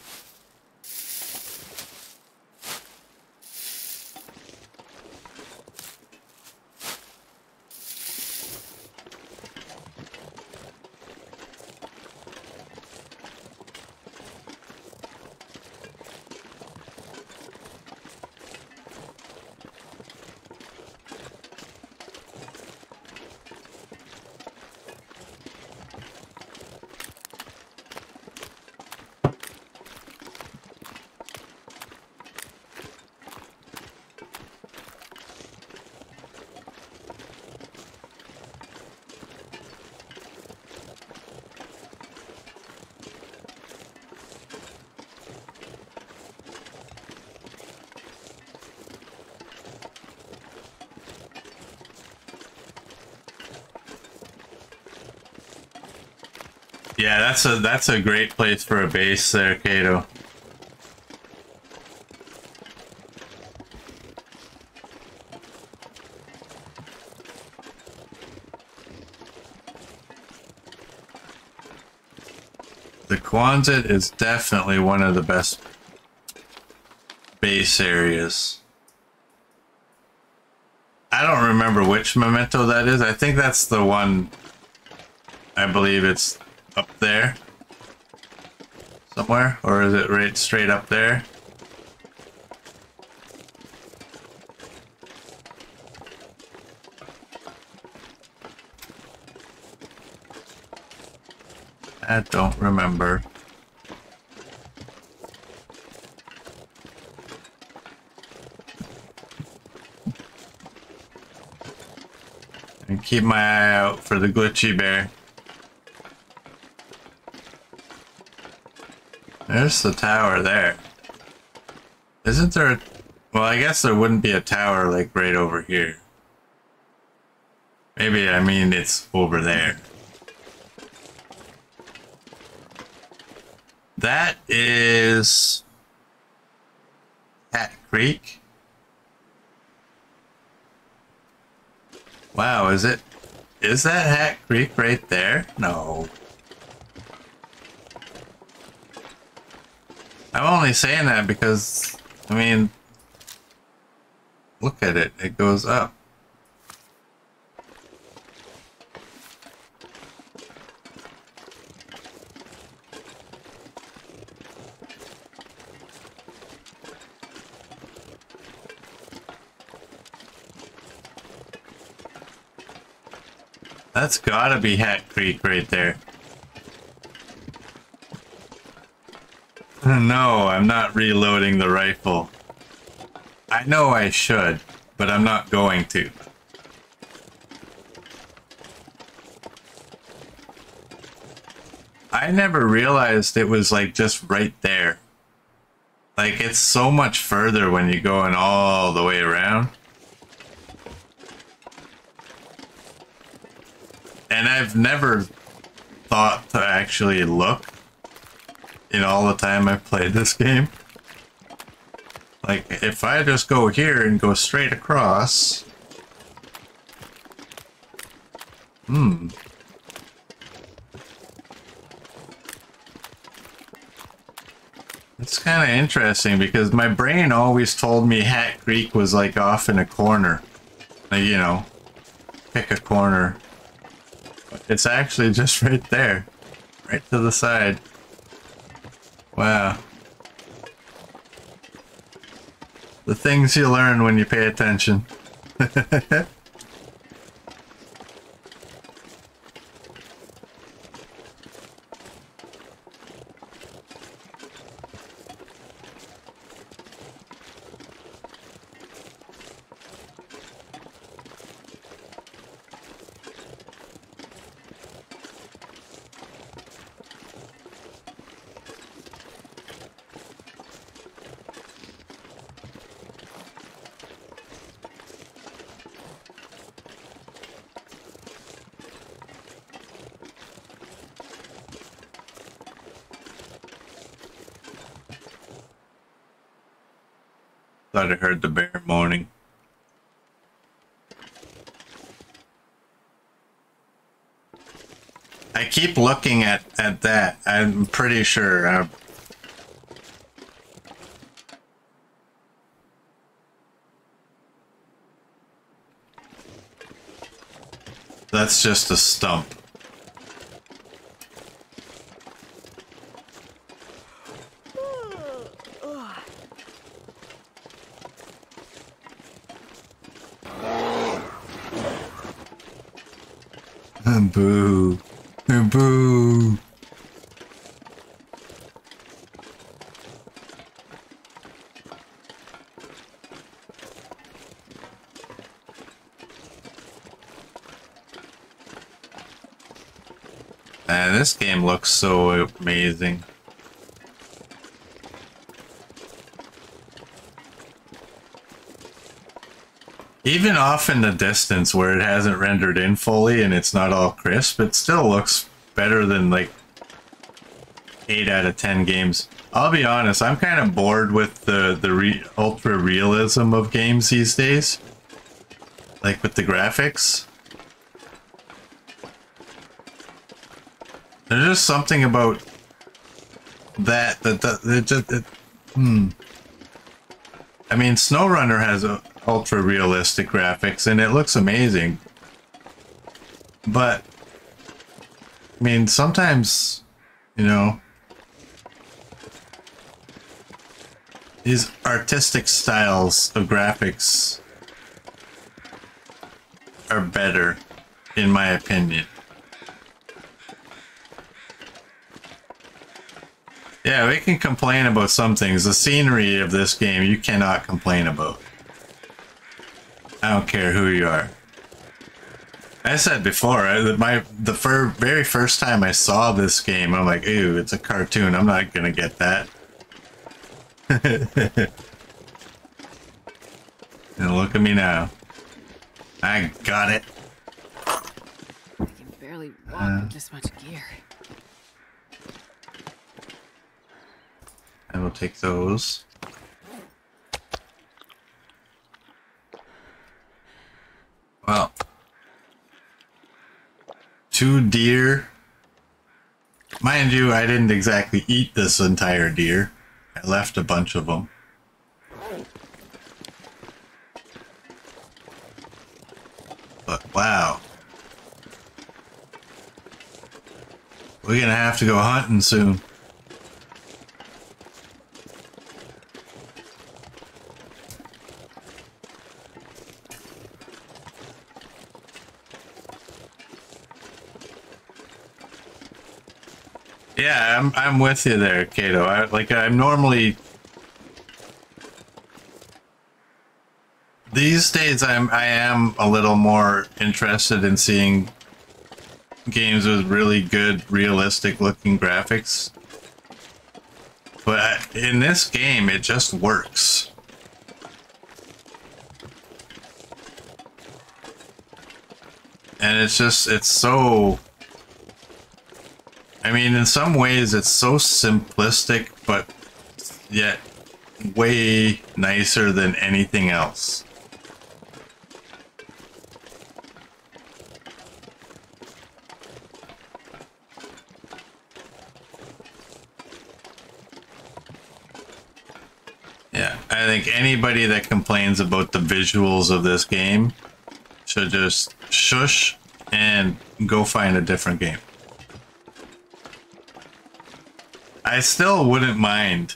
Yeah, that's a great place for a base there, Kato. The Quonset is definitely one of the best base areas. I don't remember which memento that is. I think that's the one. I believe it's up there somewhere, or is it right straight up there? I don't remember. And keep my eye out for the glitchy bear. There's the tower there. Isn't there a... Well, I guess there wouldn't be a tower like right over here. Maybe, I mean, it's over there. That is Creek? Wow, is that Hat Creek right there? No. I'm only saying that because, I mean, look at it. It goes up. That's gotta be Hat Creek right there. No, I'm not reloading the rifle. I know I should, but I'm not going to. I never realized it was like just right there. Like it's so much further when you're going all the way around. And I've never thought to actually look in all the time I've played this game. Like, if I just go here and go straight across... It's kind of interesting because my brain always told me Hat Creek was like off in a corner. Like, you know, pick a corner. It's actually just right there. Right to the side. Wow. The things you learn when you pay attention. Thought I heard the bear moaning. I keep looking at that. I'm pretty sure. That's just a stump. Boo. Boo. This game looks so amazing. Even off in the distance where it hasn't rendered in fully and it's not all crisp, it still looks better than like 8 out of 10 games. I'll be honest, I'm kind of bored with the ultra realism of games these days. Like with the graphics. There's just something about that I mean, SnowRunner has a ultra realistic graphics and it looks amazing. But I mean, sometimes, you know, these artistic styles of graphics are better, in my opinion. Yeah, we can complain about some things. The scenery of this game, you cannot complain about. I don't care who you are. I said before, the very first time I saw this game, I'm like, ew, it's a cartoon. I'm not gonna get that. And look at me now. I got it. I can barely walk with this much gear. I will take those. 2 deer. Mind you, I didn't exactly eat this entire deer. I left a bunch of them. But wow. We're gonna have to go hunting soon. Yeah, I'm with you there, Kato. I'm normally these days I am a little more interested in seeing games with really good realistic looking graphics. But in this game it just works. And it's so, I mean, in some ways it's so simplistic, but yet way nicer than anything else. Yeah, I think anybody that complains about the visuals of this game should just shush and go find a different game. I still wouldn't mind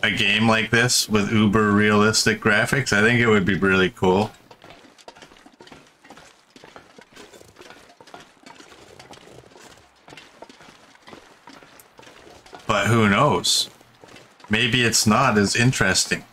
a game like this with uber realistic graphics. I think it would be really cool. But who knows? Maybe it's not as interesting.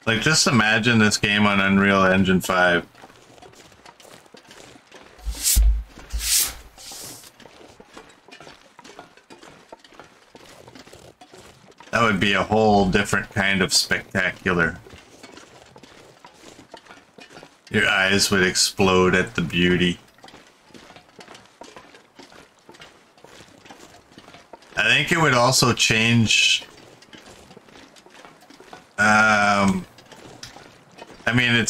Like, just imagine this game on Unreal Engine 5. That would be a whole different kind of spectacular. Your eyes would explode at the beauty. I think it would also change... I mean,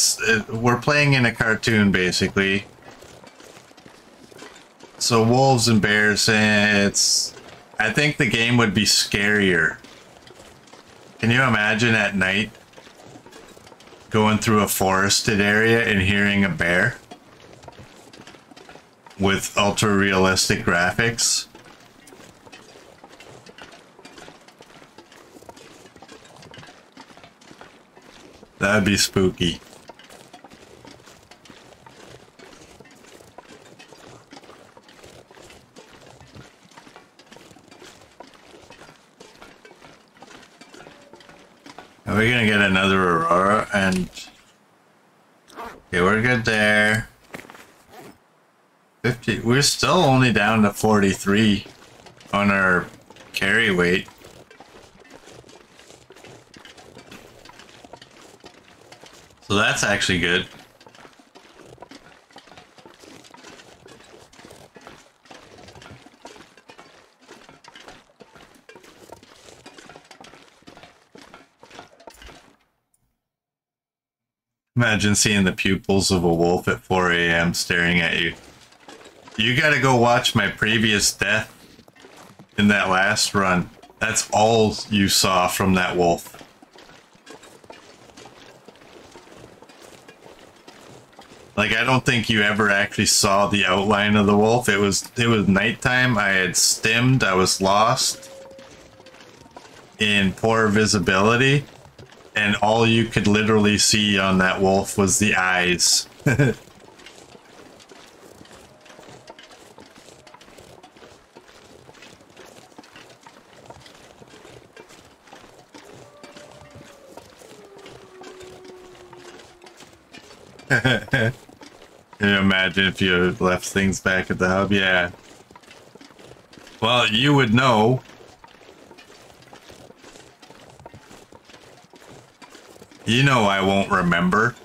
we're playing in a cartoon, basically. So wolves and bears, I think the game would be scarier. Can you imagine at night going through a forested area and hearing a bear with ultra realistic graphics? That'd be spooky. Are we gonna get another Aurora? And okay, we're good there. 50. We're still only down to 43 on our carry weight. So that's actually good. Imagine seeing the pupils of a wolf at 4 a.m. staring at you. You gotta go watch my previous death in that last run. That's all you saw from that wolf. Like, I don't think you ever actually saw the outline of the wolf. It was nighttime. I had stimmed. I was lost in poor visibility. And all you could literally see on that wolf was the eyes. Can you imagine if you left things back at the hub? Yeah. Well, you would know. You know I won't remember.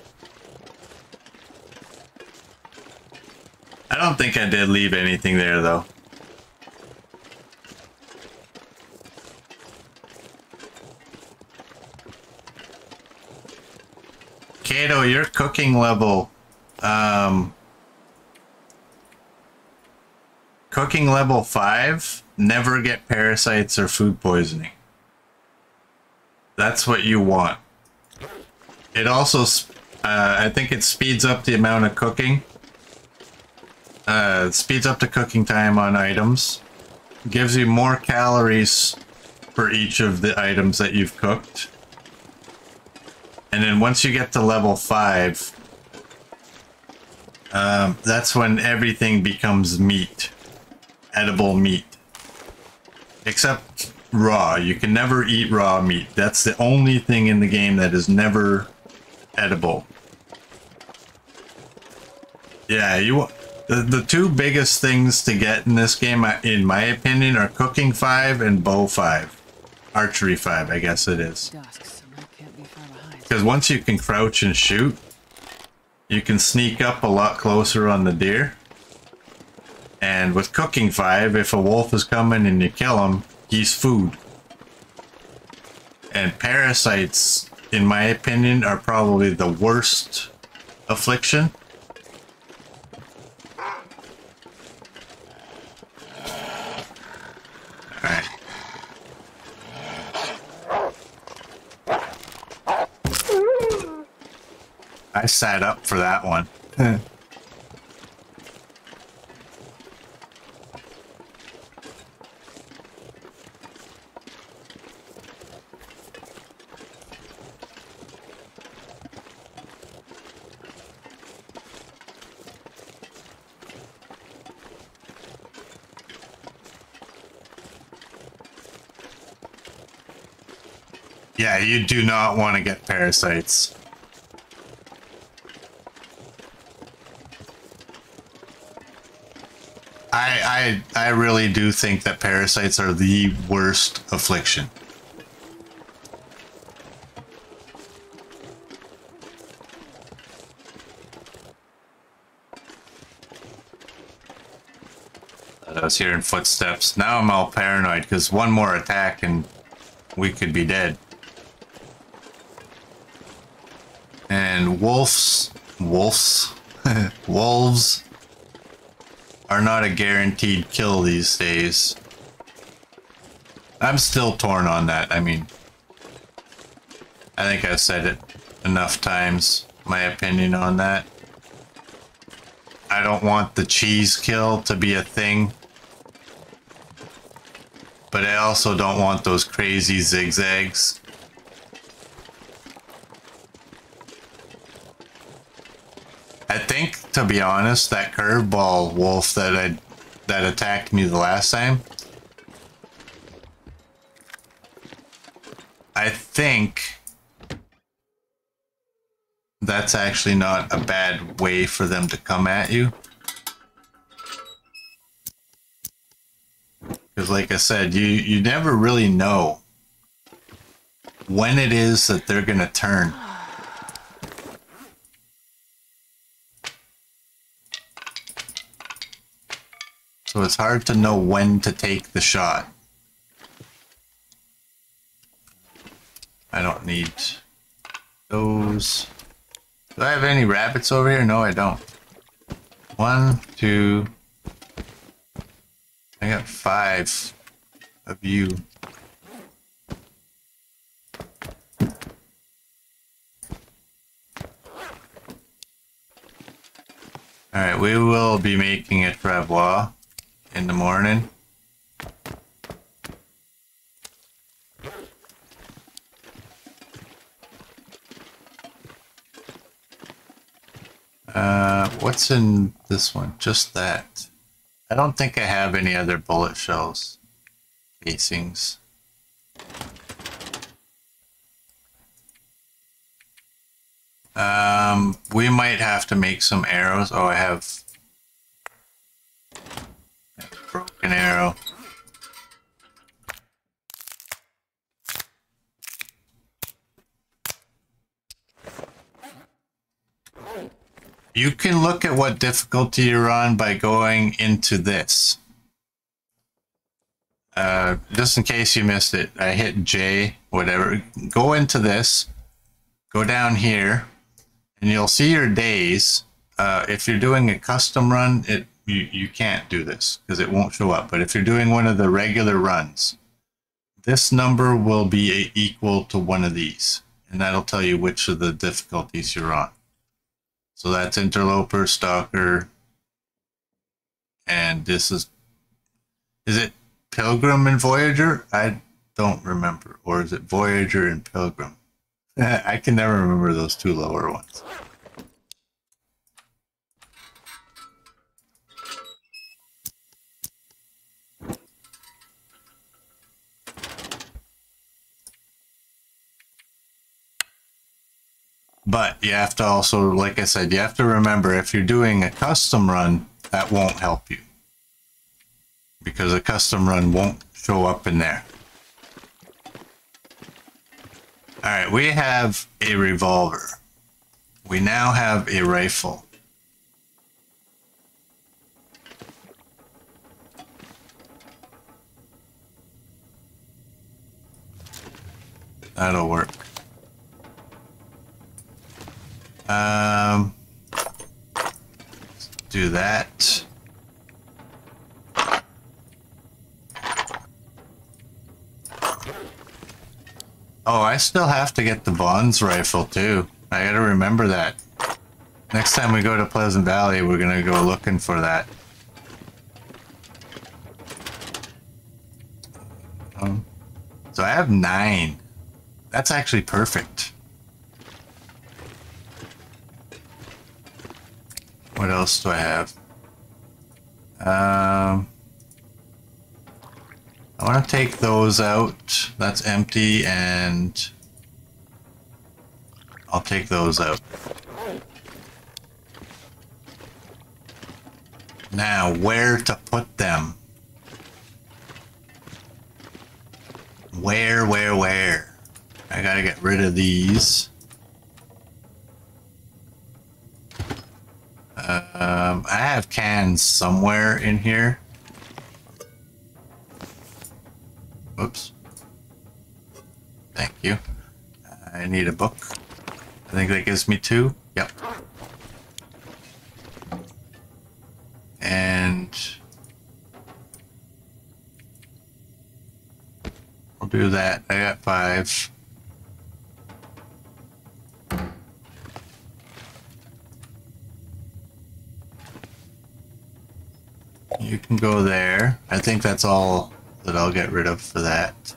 I don't think I did leave anything there, though. Kato, your cooking level... Cooking level 5, never get parasites or food poisoning. That's what you want. It also, I think it speeds up the amount of cooking. Speeds up the cooking time on items. Gives you more calories for each of the items that you've cooked. And then once you get to level 5, that's when everything becomes meat. Edible meat. Except raw. You can never eat raw meat. That's the only thing in the game that is never edible. Yeah, the two biggest things to get in this game, in my opinion, are cooking 5 and bow 5. Archery 5, I guess it is. Because once you can crouch and shoot, you can sneak up a lot closer on the deer. And with cooking 5, if a wolf is coming and you kill him, he's food. And parasites, in my opinion, are probably the worst affliction. Alright. I sat up for that one. Yeah, you do not want to get parasites. I really do think that parasites are the worst affliction. I was hearing footsteps. Now I'm all paranoid because one more attack and we could be dead. And wolves are not a guaranteed kill these days. I'm still torn on that. I mean, I think I've said it enough times, my opinion on that. I don't want the cheese kill to be a thing. But I also don't want those crazy zigzags. I think, to be honest, that curveball wolf that attacked me the last time, I think that's actually not a bad way for them to come at you. Because like I said, you never really know when it is that they're gonna turn. So it's hard to know when to take the shot. I don't need those. Do I have any rabbits over here? No, I don't. 1, 2. I got 5 of you. Alright, we will be making a travois in the morning. What's in this one? Just that. I don't think I have any other bullet shells. Casings. We might have to make some arrows. Oh, I have a broken arrow. You can look at what difficulty you're on by going into this. Just in case you missed it, I hit J, whatever. Go into this, go down here, and you'll see your days. If you're doing a custom run, you can't do this because it won't show up. But if you're doing one of the regular runs, this number will be equal to one of these, and that'll tell you which of the difficulties you're on. So that's Interloper, Stalker, and this is it Pilgrim and Voyager? I don't remember. Or is it Voyager and Pilgrim? I can never remember those two lower ones. But you have to also, like I said, you have to remember if you're doing a custom run, that won't help you. Because a custom run won't show up in there. Alright, we have a revolver. We now have a rifle. That'll work. Do that. Oh, I still have to get the Bond's rifle too. I gotta remember that. Next time we go to Pleasant Valley, we're gonna go looking for that. So I have 9. That's actually perfect. What else do I have? I want to take those out. That's empty, and I'll take those out. Now, where to put them? Where? I gotta get rid of these. I have cans somewhere in here. Oops. Thank you. I need a book. I think that gives me 2. Yep. And I'll do that. I got 5. You can go there. I think that's all that I'll get rid of for that.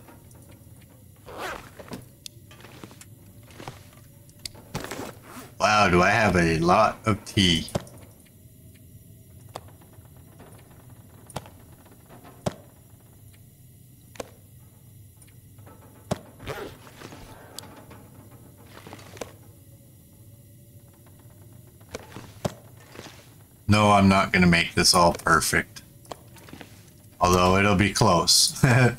Wow, do I have a lot of tea. No, I'm not going to make this all perfect. Although it'll be close. And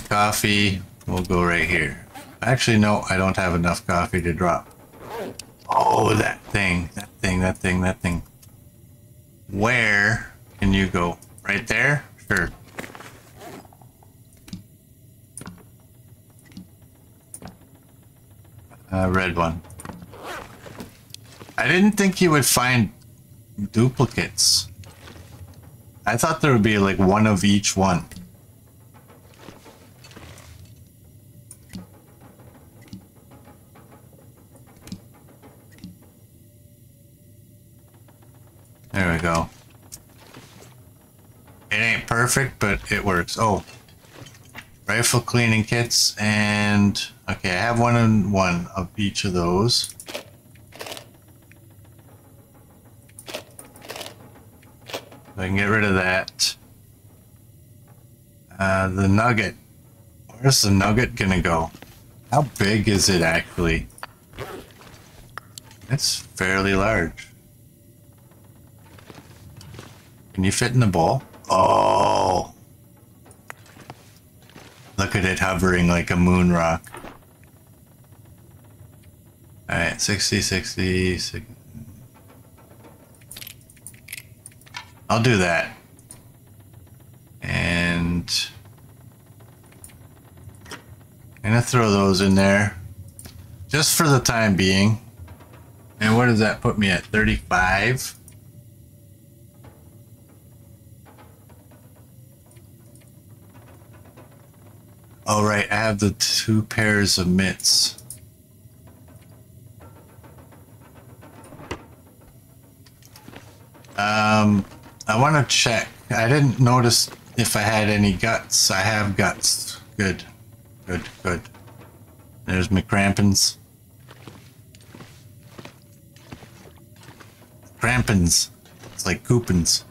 coffee will go right here. Actually, no, I don't have enough coffee to drop. Oh, that thing. Where can you go? Right there? Sure. Red one. I didn't think you would find duplicates. I thought there would be like one of each one. There we go. It ain't perfect, but it works. Oh. Rifle cleaning kits and... Okay, I have one of each of those. I can get rid of that. The nugget. Where's the nugget gonna go? How big is it actually? It's fairly large. Can you fit in the bowl? Oh! Look at it hovering like a moon rock. 60, 60, 60. I'll do that. And I'm gonna throw those in there just for the time being. And what does that put me at? 35? Oh, right. I have the 2 pairs of mitts. I want to check. I didn't notice if I had any guts. I have guts. Good. Good, good. There's my crampons. Crampons. It's like coupons.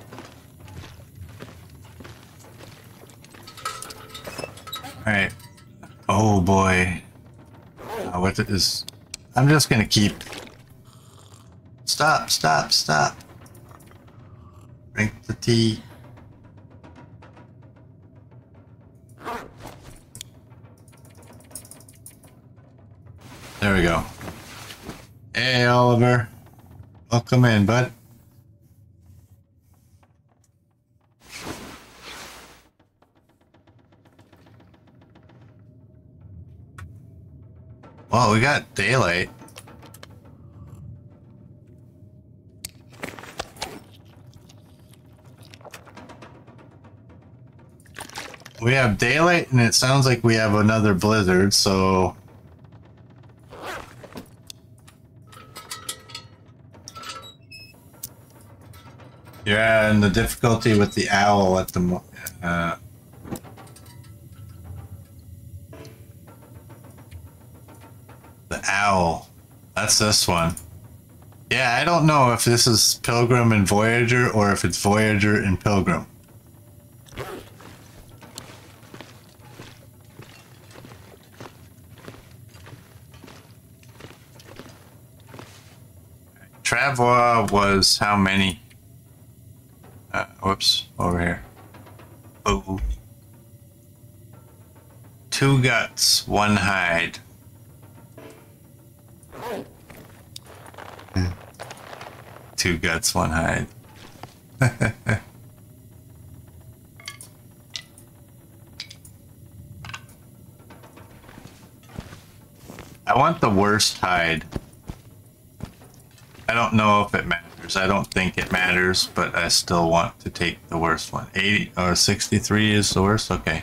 Alright. Oh boy. What is... I'm just gonna keep... Stop, stop, stop. Drink the tea. There we go. Hey, Oliver. Welcome in, bud. Well, we got daylight. We have daylight, and it sounds like we have another blizzard, so... Yeah, and the difficulty with the owl at the the owl. That's this one. Yeah, I don't know if this is Pilgrim and Voyager or if it's Voyager and Pilgrim. Travois was how many? Whoops, over here. Oh. 2 guts, 1 hide. 2 guts, 1 hide. I want the worst hide. I don't know if it matters. I don't think it matters, but I still want to take the worst one. 80 or 63 is the worst? Okay.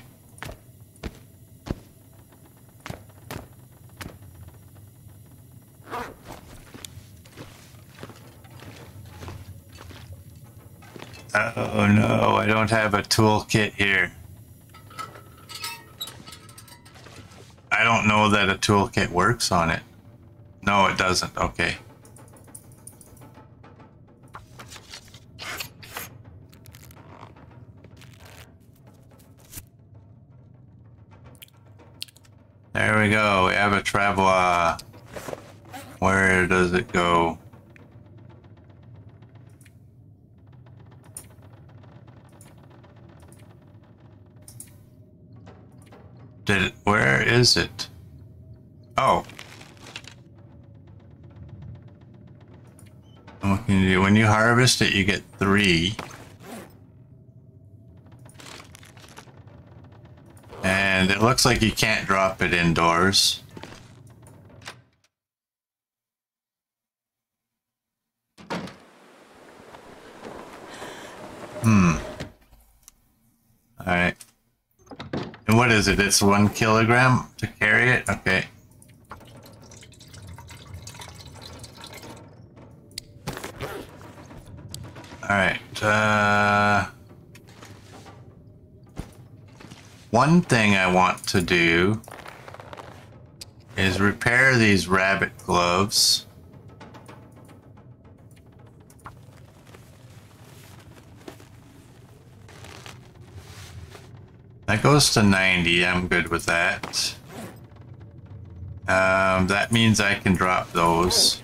Oh no, I don't have a toolkit here. I don't know that a toolkit works on it. No, it doesn't. Okay. There we go. We have a Travois. Where does it go? Where is it? Oh. What can you do? When you harvest it, you get 3. And it looks like you can't drop it indoors. Alright. And what is it? It's 1 kilogram to carry it? Okay. Alright. One thing I want to do is repair these rabbit gloves. That goes to 90. I'm good with that. That means I can drop those.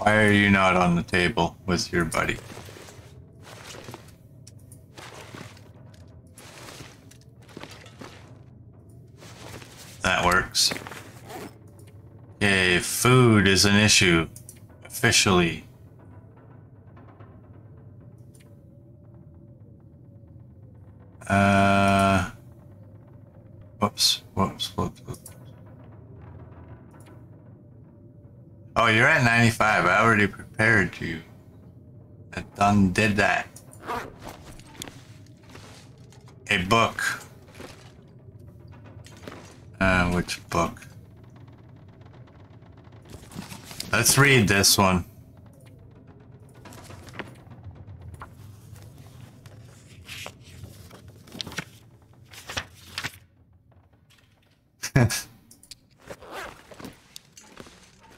Why are you not on the table with your buddy? That works. Okay, food is an issue. Officially. Whoops. Oh, you're at 95. I already prepared you. I done did that. A book. Which book? Let's read this one.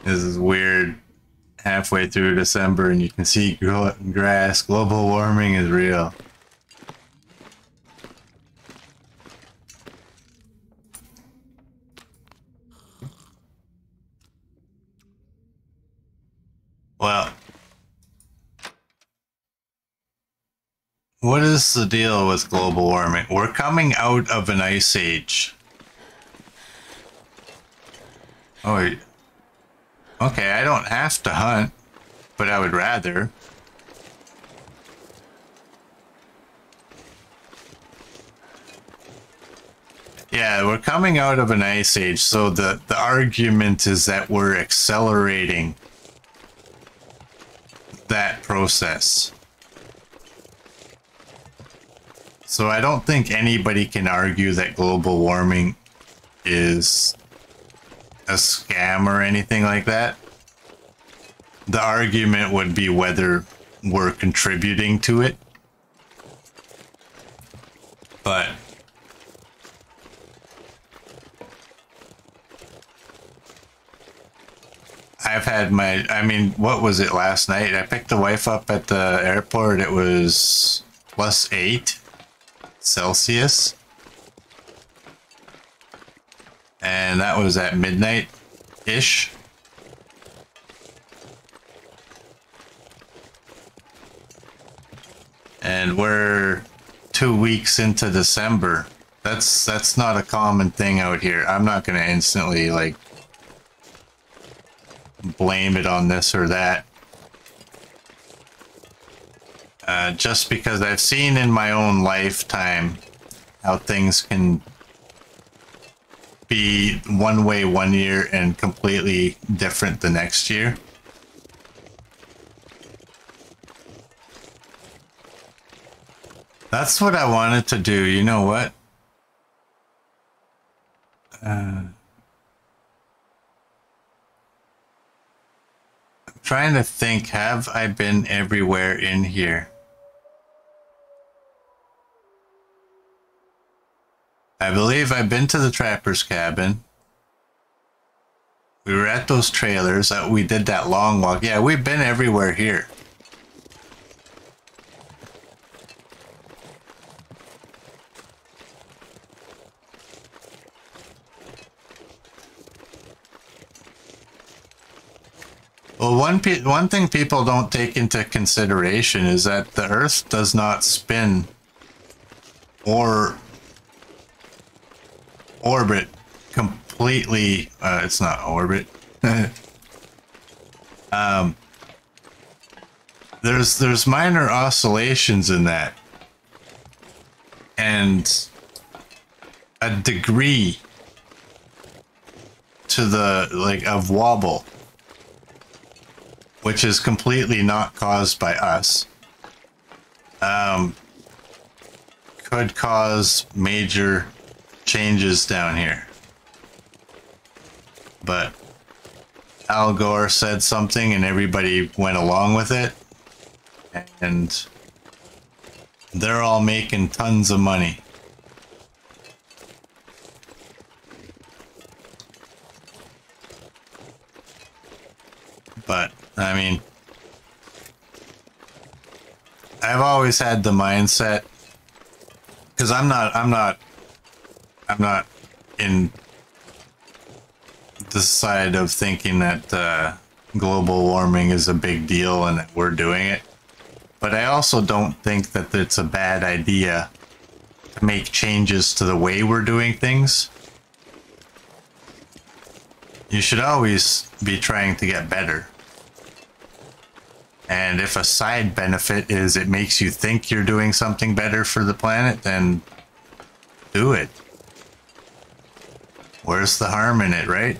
This is weird. Halfway through December and you can see grass. Global warming is real. Well, what is the deal with global warming? We're coming out of an ice age. Oh, wait. Okay, I don't have to hunt, but I would rather. Yeah, we're coming out of an ice age, so the argument is that we're accelerating that process. So I don't think anybody can argue that global warming is a scam or anything like that. The argument would be whether we're contributing to it. But I've had my, I mean, what was it last night? I picked the wife up at the airport. It was +8 Celsius. And that was at midnight-ish. And we're 2 weeks into December. That's not a common thing out here. I'm not going to instantly, like, blame it on this or that. Just because I've seen in my own lifetime how things can be one way one year and completely different the next year. That's what I wanted to do. You know what? I'm trying to think, have I been everywhere in here? I believe I've been to the trapper's cabin. We were at those trailers. We did that long walk. Yeah, we've been everywhere here. Well, one thing people don't take into consideration is that the Earth does not spin or orbit completely. It's not orbit. There's minor oscillations in that, and a degree to the of wobble, which is completely not caused by us, could cause major changes down here. But Al Gore said something and everybody went along with it, and they're all making tons of money. But I mean, I've always had the mindset, because I'm not in the side of thinking that global warming is a big deal and that we're doing it. But I also don't think that it's a bad idea to make changes to the way we're doing things. You should always be trying to get better. And if a side benefit is it makes you think you're doing something better for the planet, then do it. Where's the harm in it, right?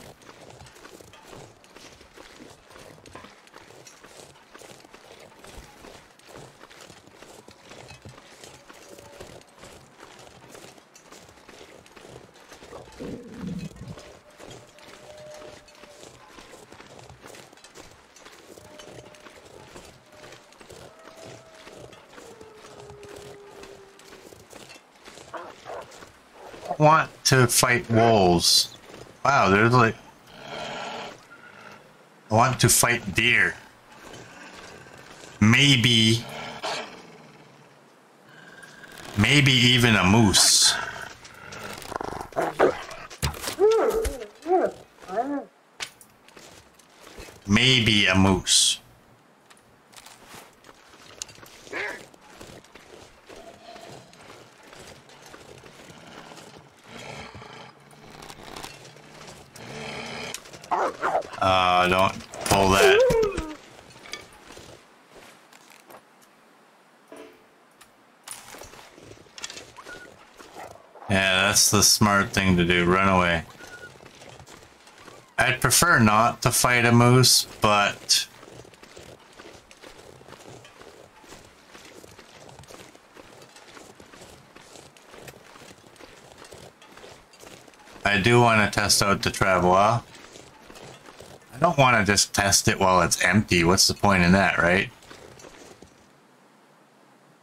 Want to fight wolves. Wow, there's like... I want to fight deer. Maybe even a moose. Maybe a moose. Don't pull that. Yeah, that's the smart thing to do. Run away. I'd prefer not to fight a moose, but I do want to test out the travois. I don't want to just test it while it's empty. What's the point in that, right?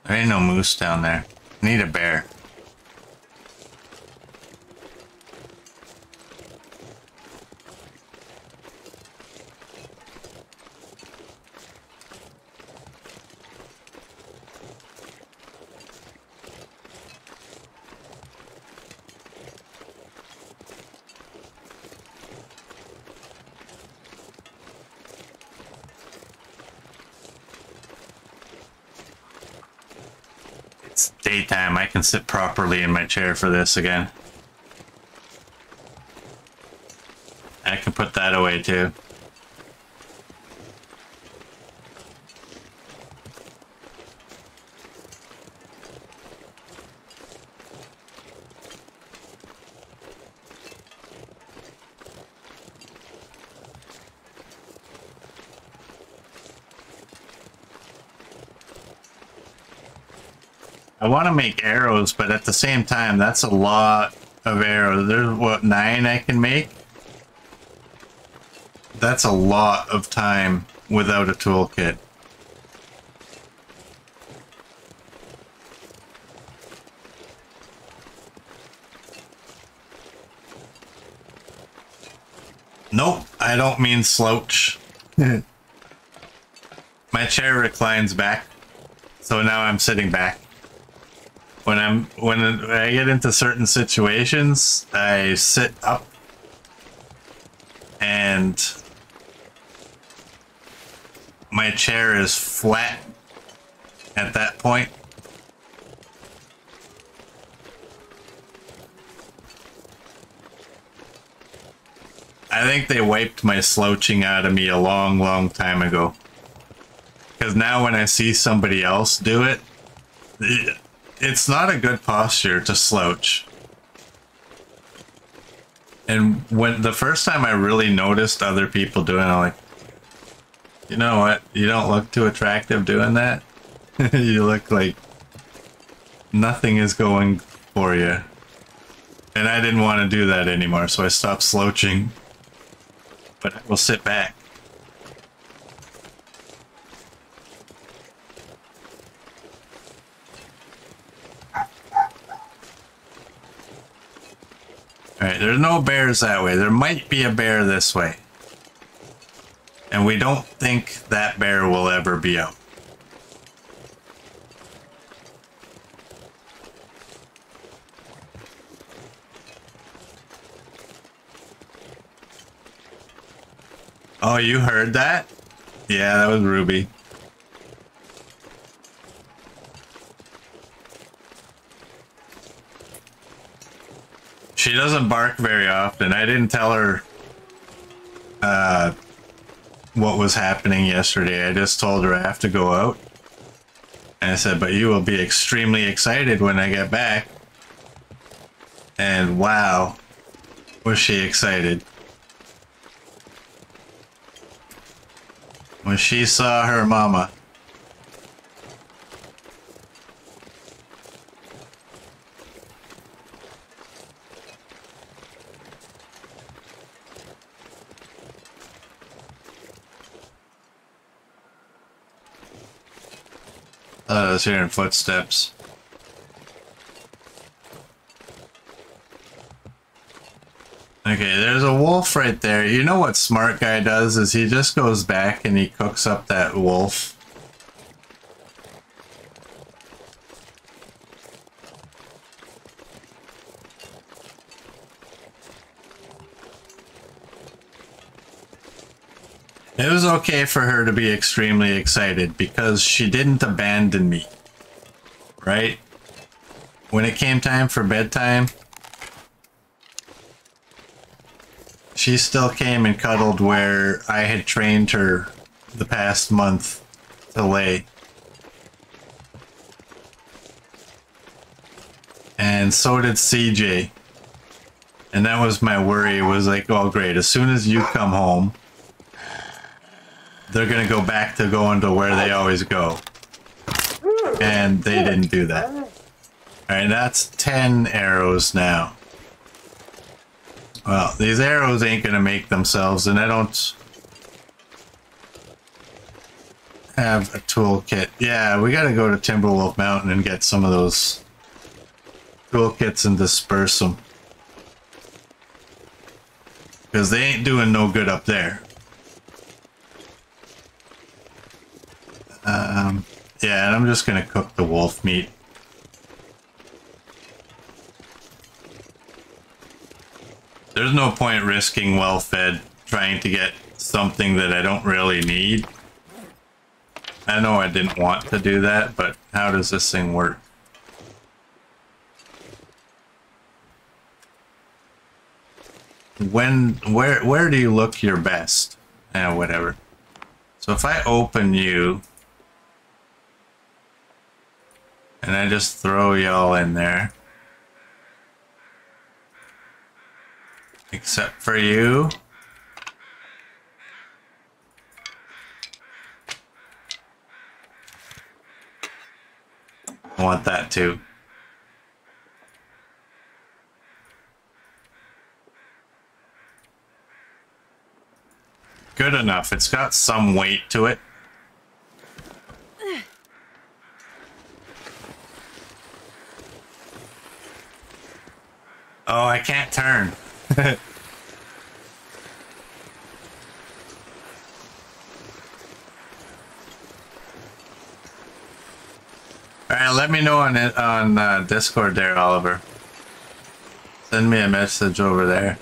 There ain't no moose down there. I need a bear. It's daytime. I can sit properly in my chair for this again. I can put that away too. I want to make arrows, but at the same time, that's a lot of arrows. There's, what, 9 I can make? That's a lot of time without a toolkit. Nope, I don't mean slouch. My chair reclines back, so now I'm sitting back. When I get into certain situations, I sit up and my chair is flat at that point. I think they wiped my slouching out of me a long, long time ago. Because now when I see somebody else do it, it's not a good posture to slouch. And when the first time I really noticed other people doing it, I'm like, you know what? You don't look too attractive doing that. You look like nothing is going for you. And I didn't want to do that anymore, so I stopped slouching. But I will sit back. Alright, there's no bears that way. There might be a bear this way. And we don't think that bear will ever be out. Oh, you heard that? Yeah, that was Ruby. She doesn't bark very often. I didn't tell her what was happening yesterday. I just told her I have to go out. And I said, but you will be extremely excited when I get back. And wow, was she excited. When she saw her mama. I was hearing footsteps. Okay, there's a wolf right there. You know what smart guy does is he just goes back and he cooks up that wolf. It was okay for her to be extremely excited because she didn't abandon me, right? When it came time for bedtime, she still came and cuddled where I had trained her the past month to lay. And so did CJ. And that was my worry, was like, oh great, as soon as you come home, they're gonna go back to going to where they always go. And they didn't do that. Alright, that's 10 arrows now. Well, these arrows ain't gonna make themselves, and I don't have a toolkit. Yeah, we gotta go to Timberwolf Mountain and get some of those toolkits and disperse them. Because they ain't doing no good up there. Yeah, and I'm just gonna cook the wolf meat. There's no point risking well-fed trying to get something that I don't really need. I know I didn't want to do that, but how does this thing work? Where do you look your best? Whatever. So if I open you and I just throw y'all in there, except for you. I want that too. Good enough. It's got some weight to it. Oh, I can't turn. Alright, let me know on Discord there, Oliver. Send me a message over there.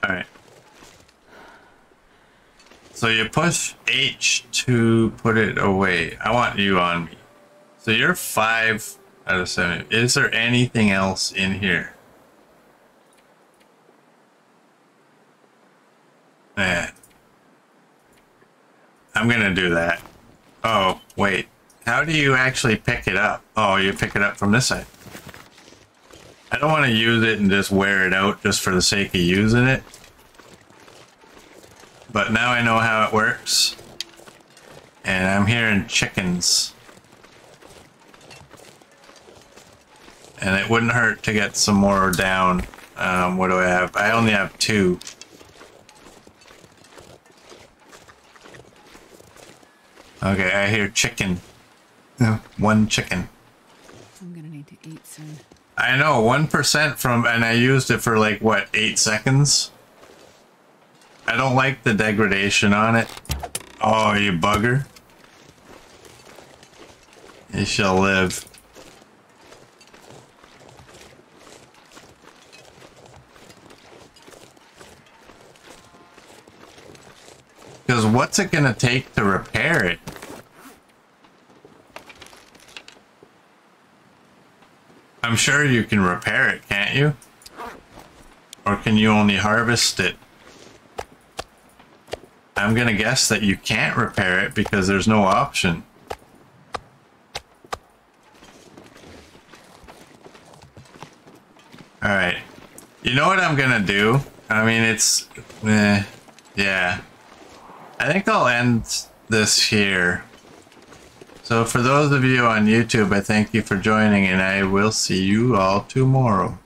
Alright. So you push H to put it away. I want you on me. So you're 5 out of 7. Is there anything else in here? Man. I'm gonna do that. Oh, wait. How do you actually pick it up? Oh, you pick it up from this side. I don't want to use it and just wear it out just for the sake of using it. But now I know how it works. And I'm hearing chickens. And it wouldn't hurt to get some more down. What do I have? I only have 2. Okay, I hear chicken. 1 chicken. I'm gonna need to eat soon. I know, 1% from, and I used it for like, what, 8 seconds? I don't like the degradation on it. Oh, you bugger. You shall live. Because what's it gonna take to repair it? I'm sure you can repair it, can't you? Or can you only harvest it? I'm gonna guess that you can't repair it because there's no option. Alright. You know what I'm gonna do? I mean, it's... yeah. I think I'll end this here. So for those of you on YouTube, I thank you for joining, and I will see you all tomorrow.